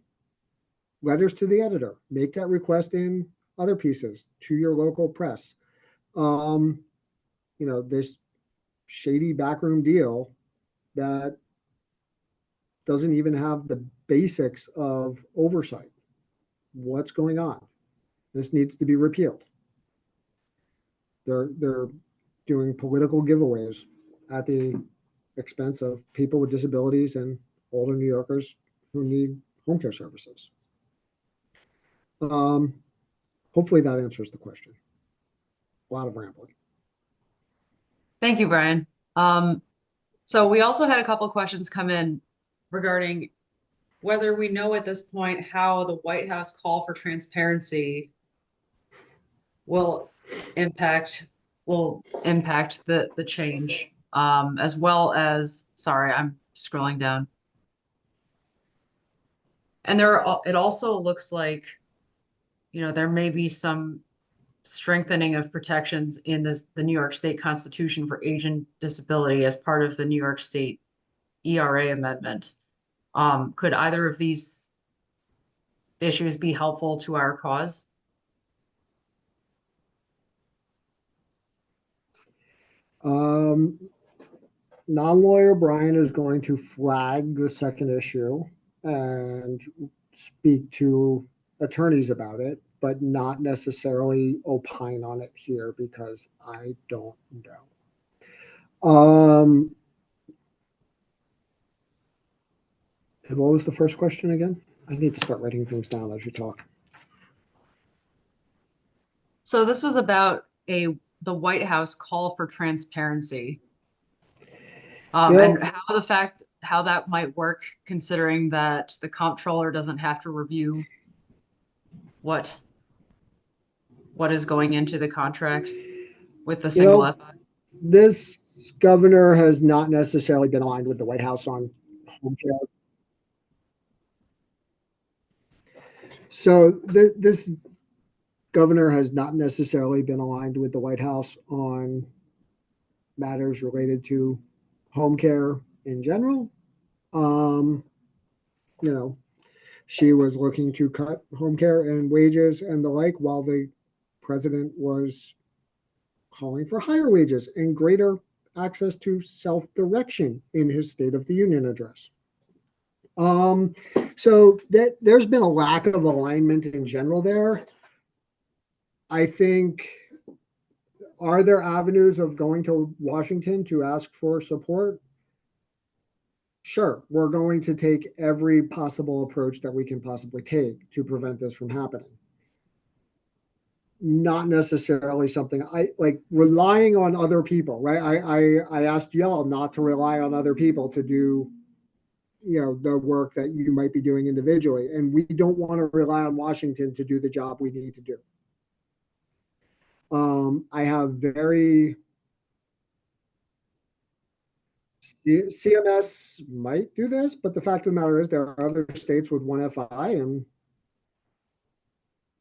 letters to the editor. Make that request in other pieces to your local press. This shady backroom deal that doesn't even have the basics of oversight. What's going on? This needs to be repealed. They're doing political giveaways at the expense of people with disabilities and older New Yorkers who need home care services. Hopefully that answers the question. A lot of rambling. Thank you, Brian. So we also had a couple of questions come in regarding whether we know at this point how the White House call for transparency will impact the change, as well as, sorry, I'm scrolling down. And it also looks like, there may be some strengthening of protections in the New York State Constitution for aging disability as part of the New York State ERA amendment. Could either of these issues be helpful to our cause? Non-lawyer Brian is going to flag the second issue and speak to attorneys about it, but not necessarily opine on it here because I don't know. And what was the first question again? I need to start writing things down as you talk. So this was about the White House call for transparency, and how that might work, considering that the comptroller doesn't have to review what is going into the contracts with the single FI. This governor has not necessarily been aligned with the White House on home care. So this governor has not necessarily been aligned with the White House on matters related to home care in general. She was looking to cut home care and wages and the like, while the president was calling for higher wages and greater access to self-direction in his State of the Union address. So there's been a lack of alignment in general there. I think, are there avenues of going to Washington to ask for support? Sure, we're going to take every possible approach that we can possibly take to prevent this from happening. Not necessarily something I like relying on other people, right? I asked y'all not to rely on other people to do, the work that you might be doing individually. And we don't want to rely on Washington to do the job we need to do. I have CMS might do this, but the fact of the matter is there are other states with one FI, and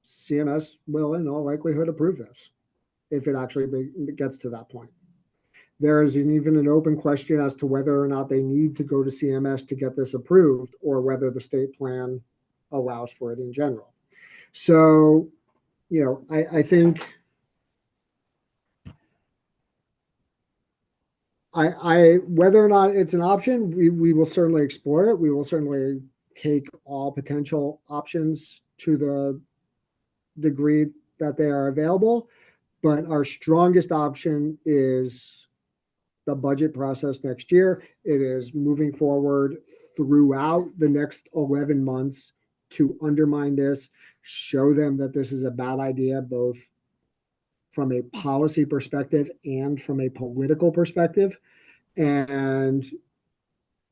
CMS will in all likelihood approve this if it actually gets to that point. There is even an open question as to whether or not they need to go to CMS to get this approved, or whether the state plan allows for it in general. So, I think whether or not it's an option, we will certainly explore it. We will certainly take all potential options to the degree that they are available. But our strongest option is the budget process next year. It is moving forward throughout the next 11 months to undermine this, show them that this is a bad idea, both from a policy perspective and from a political perspective. And,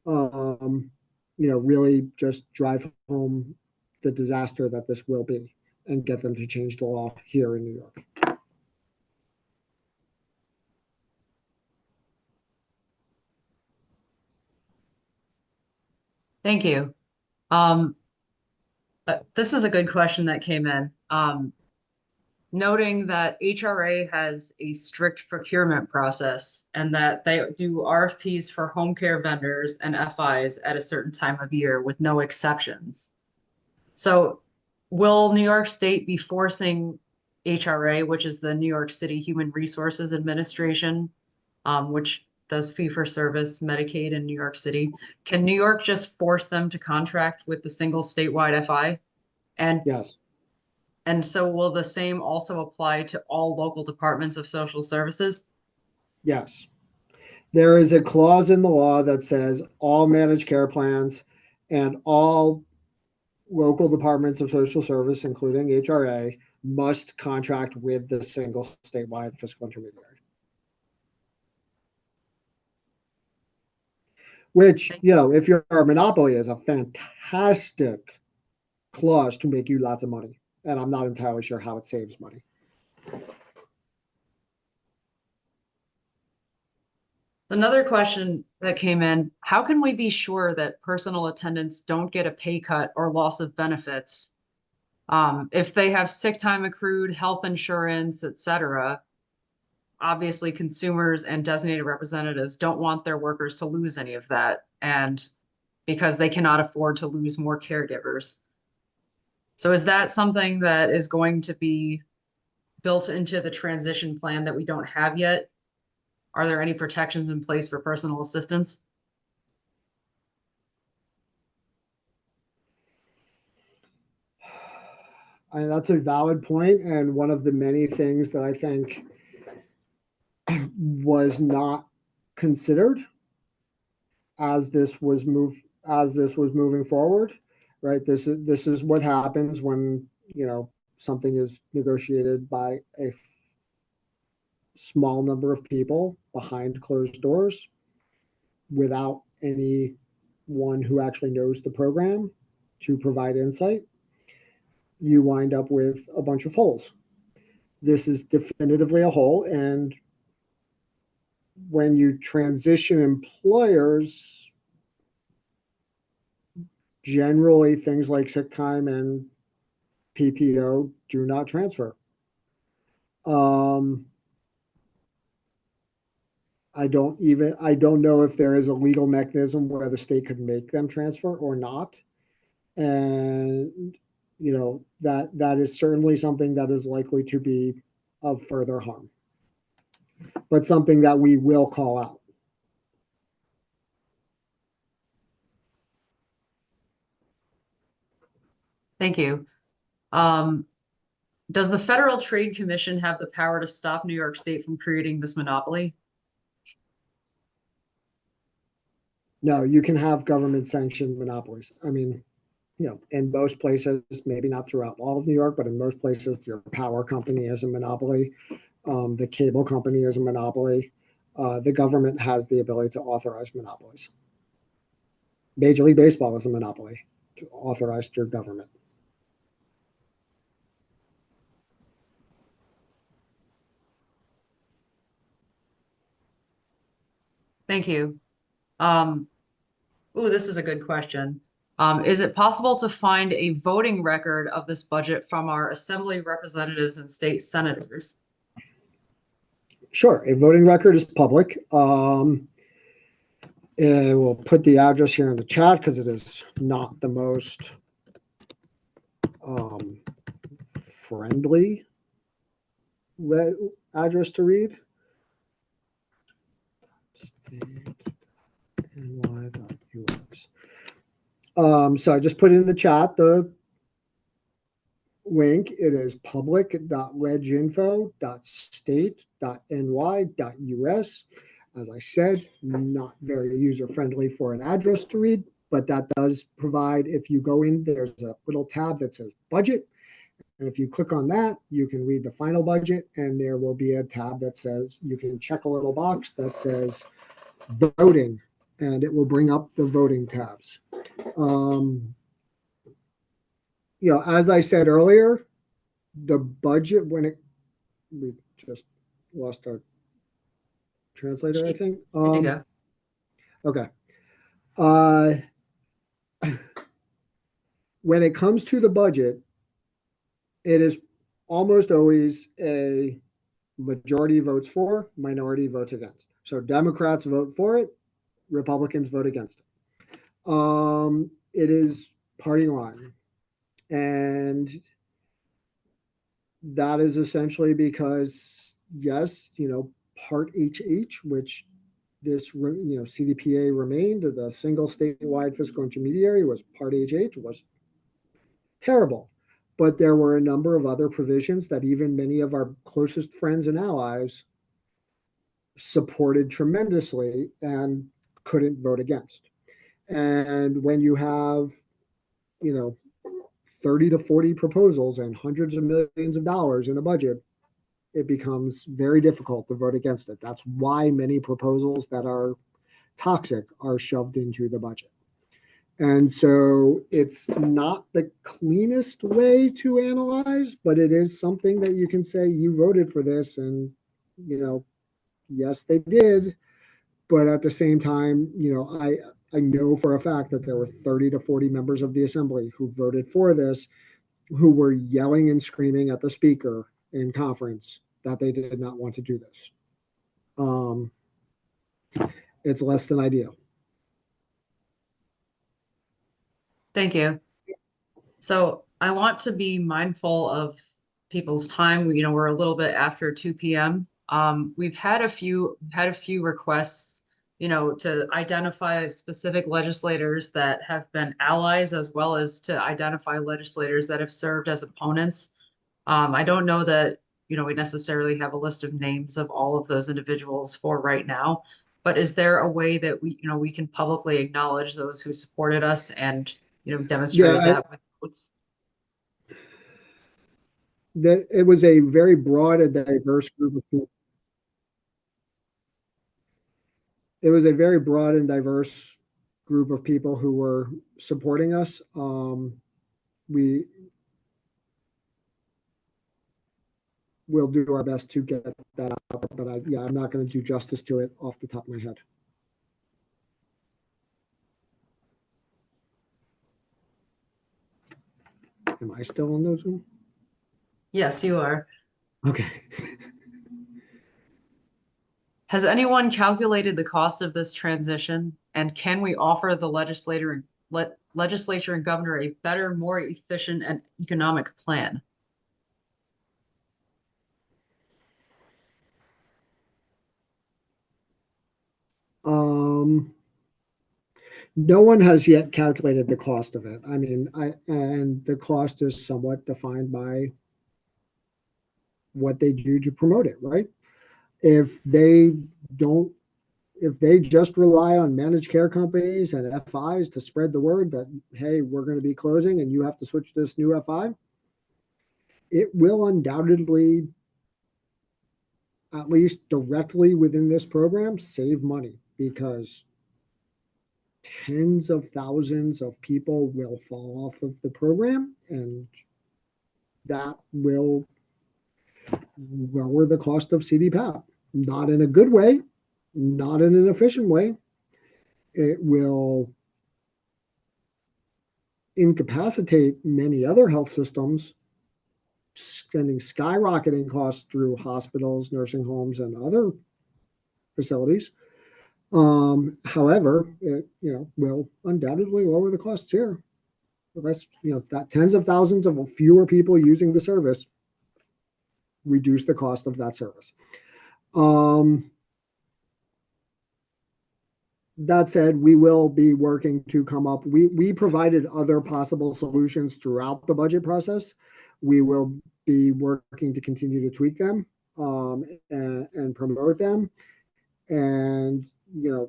um, really just drive home the disaster that this will be and get them to change the law here in New York. Thank you. This is a good question that came in. Noting that HRA has a strict procurement process and that they do RFPs for home care vendors and FIs at a certain time of year with no exceptions. So will New York State be forcing HRA, which is the New York City Human Resources Administration, which does fee-for-service Medicaid in New York City? Can New York just force them to contract with the single statewide FI? Yes. And so will the same also apply to all local departments of social services? Yes. There is a clause in the law that says all managed care plans and all local departments of social service, including HRA, must contract with the single statewide fiscal intermediary. Which, if you're a monopoly, is a fantastic clause to make you lots of money. And I'm not entirely sure how it saves money. Another question that came in, how can we be sure that personal attendants don't get a pay cut or loss of benefits? If they have sick time accrued, health insurance, etc., obviously consumers and designated representatives don't want their workers to lose any of that, and because they cannot afford to lose more caregivers. So is that something that is going to be built into the transition plan that we don't have yet? Are there any protections in place for personal assistance? That's a valid point, and one of the many things that I think was not considered as this was moving forward. Right, this is what happens when something is negotiated by a small number of people behind closed doors without anyone who actually knows the program to provide insight. You wind up with a bunch of holes. This is definitively a hole, and when you transition employers, generally things like sick time and PTO do not transfer. I don't know if there is a legal mechanism where the state could make them transfer or not. And that is certainly something that is likely to be of further harm, but something that we will call out. Thank you. Does the Federal Trade Commission have the power to stop New York State from creating this monopoly? No, you can have government sanctioned monopolies. I mean, in most places, maybe not throughout all of New York, but in most places, your power company is a monopoly. The cable company is a monopoly. The government has the ability to authorize monopolies. Major League Baseball is a monopoly authorized through government. Thank you. This is a good question. Is it possible to find a voting record of this budget from our assembly representatives and state senators? Sure, a voting record is public. We'll put the address here in the chat because it is not the most friendly address to read. NY.US. So I just put in the chat the link. It is public.reginfo.state.ny.us. As I said, not very user-friendly for an address to read, but that does provide, if you go in, there's a little tab that says budget. And if you click on that, you can read the final budget, and there will be a tab that says, you can check a little box that says voting, and it will bring up the voting tabs. As I said earlier, the budget, we just lost our translator, I think. There you go. Okay. When it comes to the budget, it is almost always a majority votes for, minority votes against. So Democrats vote for it, Republicans vote against it. It is party line. And that is essentially because, yes, Part HH, which this, CDPA remained, the single statewide fiscal intermediary was Part HH, was terrible. But there were a number of other provisions that even many of our closest friends and allies supported tremendously and couldn't vote against. And when you have, 30 to 40 proposals and hundreds of millions of dollars in a budget, it becomes very difficult to vote against it. That's why many proposals that are toxic are shoved into the budget. And so it's not the cleanest way to analyze, but it is something that you can say you voted for this, and, yes, they did. But at the same time, I know for a fact that there were 30 to 40 members of the assembly who voted for this, who were yelling and screaming at the speaker in conference that they did not want to do this. It's less than ideal. Thank you. So I want to be mindful of people's time. We're a little bit after 2 p.m. We've had a few requests, to identify specific legislators that have been allies, as well as to identify legislators that have served as opponents. I don't know that, we necessarily have a list of names of all of those individuals for right now, but is there a way that we can publicly acknowledge those who supported us and, demonstrated that with votes? That it was a very broad and diverse group of people. It was a very broad and diverse group of people who were supporting us. We will do our best to get that out, but I'm not going to do justice to it off the top of my head. Am I still on those Zoom? Yes, you are. Okay. Has anyone calculated the cost of this transition? And can we offer the legislature and governor a better, more efficient and economic plan? No one has yet calculated the cost of it. I mean, and the cost is somewhat defined by what they do to promote it, right? If they just rely on managed care companies and FIs to spread the word that, hey, we're going to be closing and you have to switch to this new FI, it will undoubtedly, at least directly within this program, save money, because tens of thousands of people will fall off of the program, and that will lower the cost of CDPAP. Not in a good way, not in an efficient way. It will incapacitate many other health systems, sending skyrocketing costs through hospitals, nursing homes, and other facilities. However, it will undoubtedly lower the costs here. Less, that tens of thousands of fewer people using the service reduce the cost of that service. That said, we will be working to come up. We provided other possible solutions throughout the budget process. We will be working to continue to tweak them, and promote them, and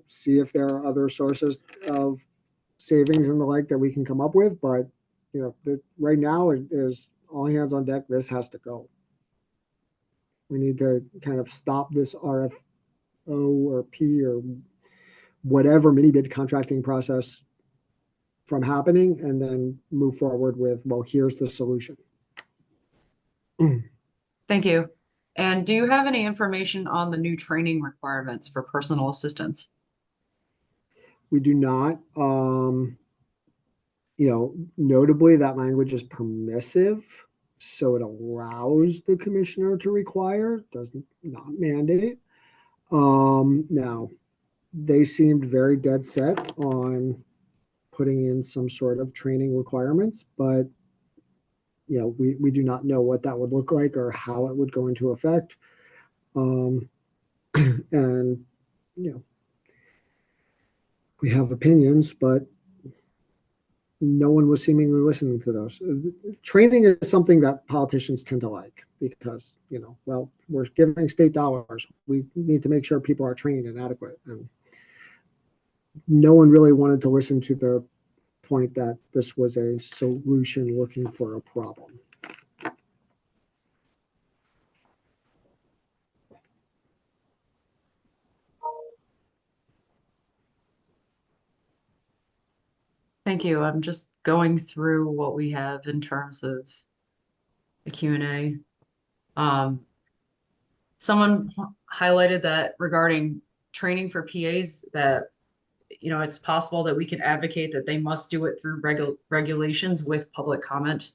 see if there are other sources of savings and the like that we can come up with. But right now it is all hands on deck. This has to go. We need to kind of stop this RFO or P or whatever mini bid contracting process from happening, and then move forward with, well, here's the solution. Thank you. And do you have any information on the new training requirements for personal assistants? We do not. Notably, that language is permissive, so it allows the commissioner to require, does not mandate. Now, they seemed very dead set on putting in some sort of training requirements, but we do not know what that would look like or how it would go into effect. And we have opinions, but no one was seemingly listening to those. Training is something that politicians tend to like because, well, we're giving state dollars. We need to make sure people are trained and adequate. And no one really wanted to listen to the point that this was a solution looking for a problem. Thank you. I'm just going through what we have in terms of the Q&A. Someone highlighted that regarding training for PAs that, it's possible that we can advocate that they must do it through regulations with public comment.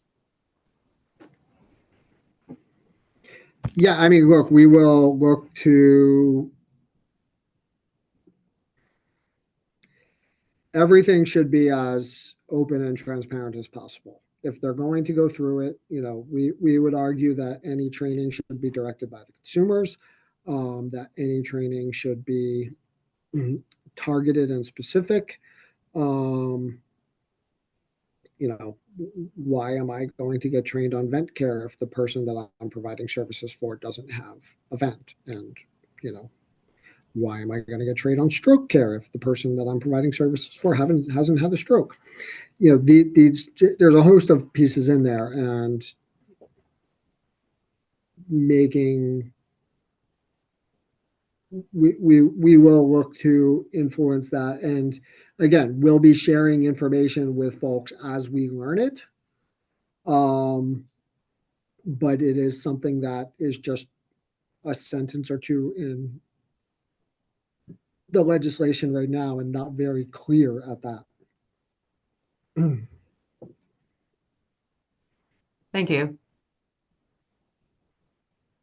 Yeah, I mean, look, we will look to everything should be as open and transparent as possible. If they're going to go through it, we would argue that any training should be directed by the consumers, that any training should be targeted and specific. Why am I going to get trained on vent care if the person that I'm providing services for doesn't have a vent? And, why am I going to get trained on stroke care if the person that I'm providing services for hasn't had a stroke? There's a host of pieces in there, and we will look to influence that. And again, we'll be sharing information with folks as we learn it. But it is something that is just a sentence or two in the legislation right now and not very clear at that. Thank you.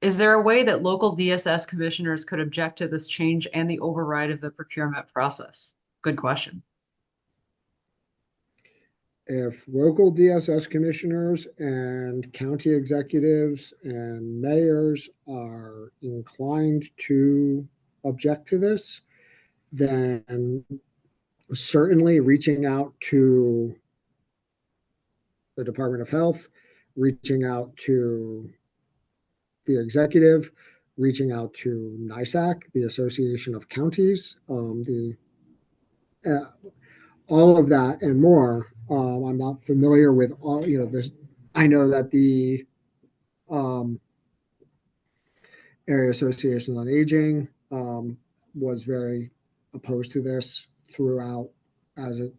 Is there a way that local DSS commissioners could object to this change and the override of the procurement process? Good question. If local DSS commissioners and county executives and mayors are inclined to object to this, then certainly reaching out to the Department of Health, reaching out to the executive, reaching out to NYSAC, the Association of Counties, all of that and more. I'm not familiar with all, this. I know that the Area Association on Aging was very opposed to this throughout in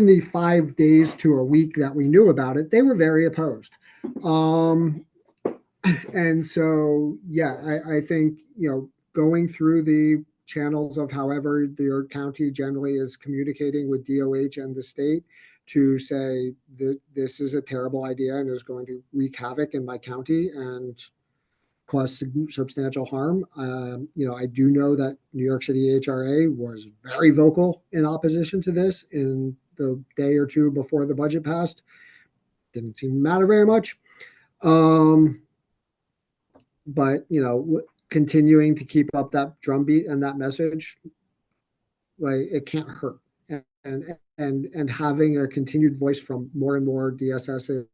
the 5 days to a week that we knew about it. They were very opposed. And so, yeah, I think, going through the channels of however your county generally is communicating with DOH and the state to say that this is a terrible idea and is going to wreak havoc in my county and cause substantial harm. I do know that New York City HRA was very vocal in opposition to this in the day or two before the budget passed. Didn't seem to matter very much. But, continuing to keep up that drumbeat and that message Like it can't hurt. And having a continued voice from more and more DSSs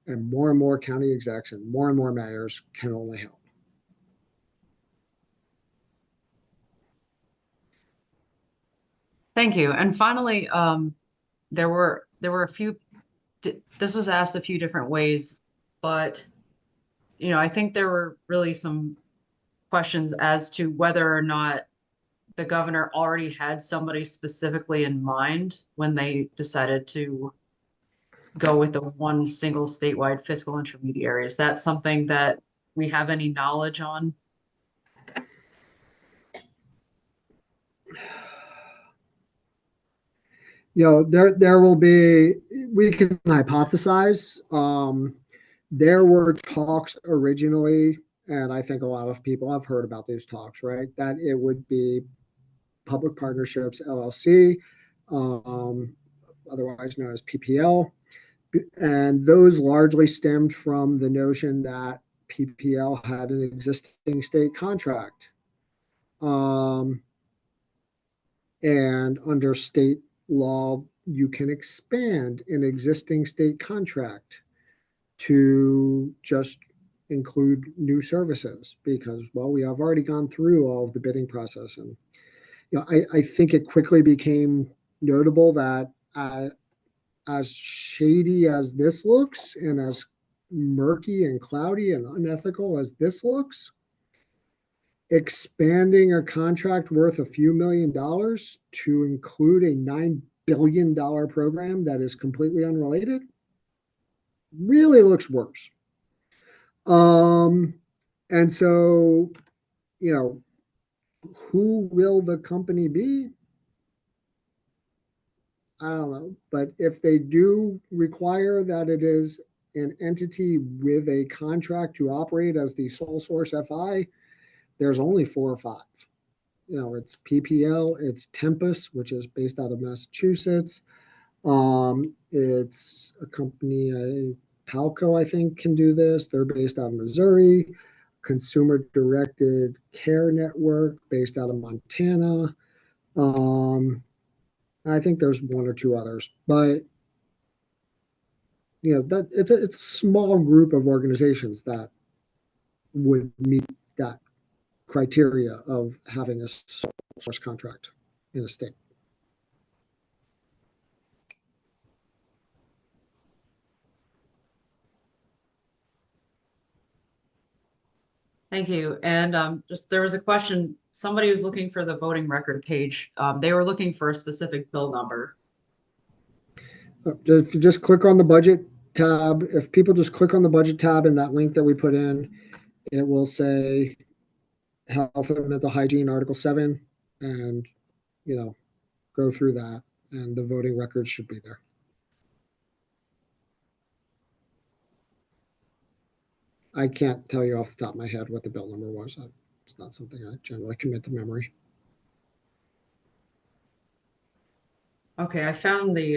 and more county execs and more mayors can only help. Thank you. And finally, there were a few. This was asked a few different ways, but I think there were really some questions as to whether or not the governor already had somebody specifically in mind when they decided to go with the one single statewide fiscal intermediary. Is that something that we have any knowledge on? There will be, we can hypothesize. There were talks originally, and I think a lot of people have heard about these talks, right? That it would be Public Partnerships LLC, um, otherwise known as PPL. And those largely stemmed from the notion that PPL had an existing state contract. Um, and under state law, you can expand an existing state contract to just include new services because, well, we have already gone through all of the bidding process. And, I think it quickly became notable that as shady as this looks and as murky and cloudy and unethical as this looks, expanding a contract worth a few $1,000,000 to include a $9 billion program that is completely unrelated really looks worse. And so, who will the company be? I don't know. But if they do require that it is an entity with a contract to operate as the sole source FI, there's only 4 or 5. It's PPL, it's Tempest, which is based out of Massachusetts. It's a company, Palco, I think, can do this. They're based out of Missouri. Consumer Directed Care Network, based out of Montana. I think there's 1 or 2 others, but that it's a small group of organizations that would meet that criteria of having a source contract in a state. Thank you. And just there was a question, somebody was looking for the voting record page. They were looking for a specific bill number. Just click on the budget tab. If people just click on the budget tab in that link that we put in, it will say health and mental hygiene article 7 and go through that and the voting records should be there. I can't tell you off the top of my head what the bill number was. It's not something I generally commit to memory. Okay, I found the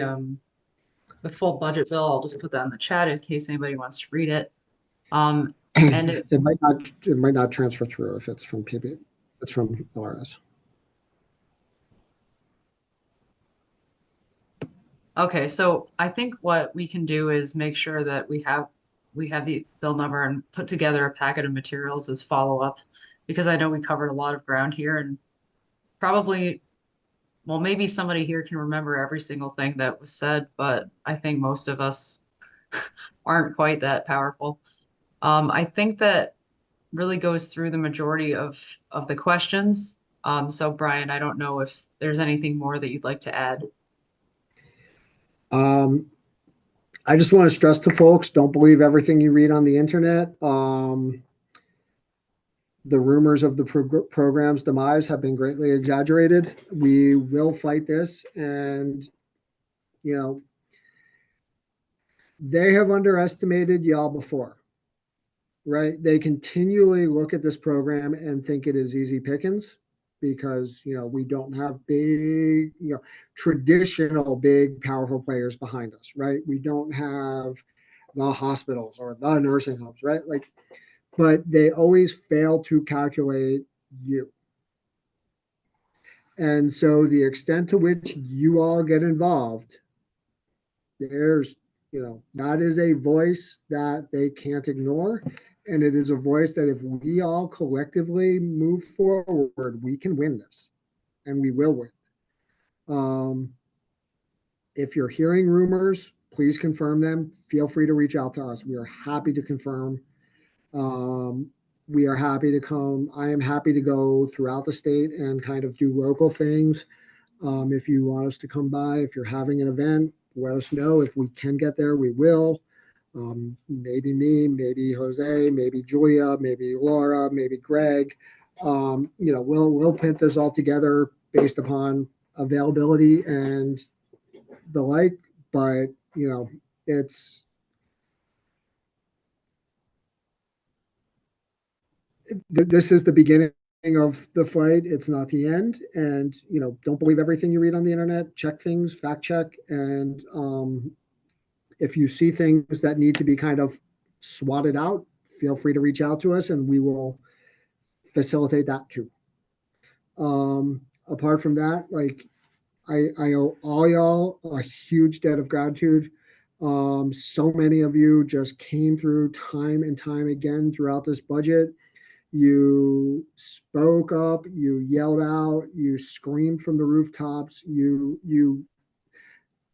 full budget bill. I'll just put that in the chat in case anybody wants to read it. And it might not transfer through if it's from PB. It's from LRS. Okay, so I think what we can do is make sure that we have the bill number and put together a packet of materials as follow-up, because I know we covered a lot of ground here and probably, well, maybe somebody here can remember every single thing that was said, but I think most of us aren't quite that powerful. I think that really goes through the majority of the questions. So Brian, I don't know if there's anything more that you'd like to add. I just want to stress to folks, don't believe everything you read on the internet. The rumors of the program's demise have been greatly exaggerated. We will fight this, and they have underestimated y'all before, right? They continually look at this program and think it is easy pickings because we don't have big, traditional big powerful players behind us, right? We don't have the hospitals or the nursing homes, right? But they always fail to calculate you. And so the extent to which you all get involved, there's, that is a voice that they can't ignore. And it is a voice that if we all collectively move forward, we can win this, and we will win. If you're hearing rumors, please confirm them. Feel free to reach out to us. We are happy to confirm. We are happy to come. I am happy to go throughout the state and kind of do local things. If you want us to come by, if you're having an event, let us know. If we can get there, we will. Maybe me, maybe Jose, maybe Julia, maybe Laura, maybe Greg. We'll put this all together based upon availability and the like. But it's this is the beginning of the fight. It's not the end. And don't believe everything you read on the internet. Check things, fact check, and if you see things that need to be kind of swatted out, feel free to reach out to us, and we will facilitate that too. Apart from that, like I owe all y'all a huge debt of gratitude. So many of you just came through time and time again throughout this budget. You spoke up, you yelled out, you screamed from the rooftops, you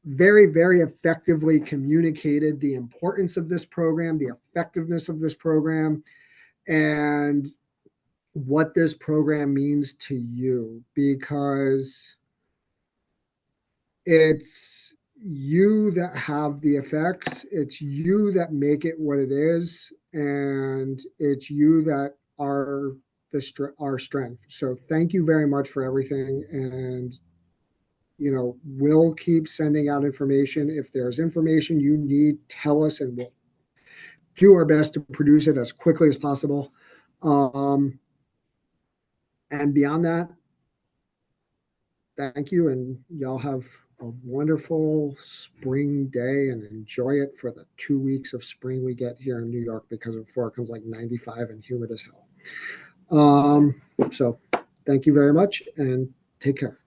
very, very effectively communicated the importance of this program, the effectiveness of this program, and what this program means to you, because it's you that have the effects, it's you that make it what it is, and it's you that are our strength. So thank you very much for everything. And we'll keep sending out information. If there's information you need, tell us, and we'll do our best to produce it as quickly as possible. And beyond that, thank you, and y'all have a wonderful spring day and enjoy it for the 2 weeks of spring we get here in New York, because before it comes like 95 and humid as hell. So thank you very much, and take care.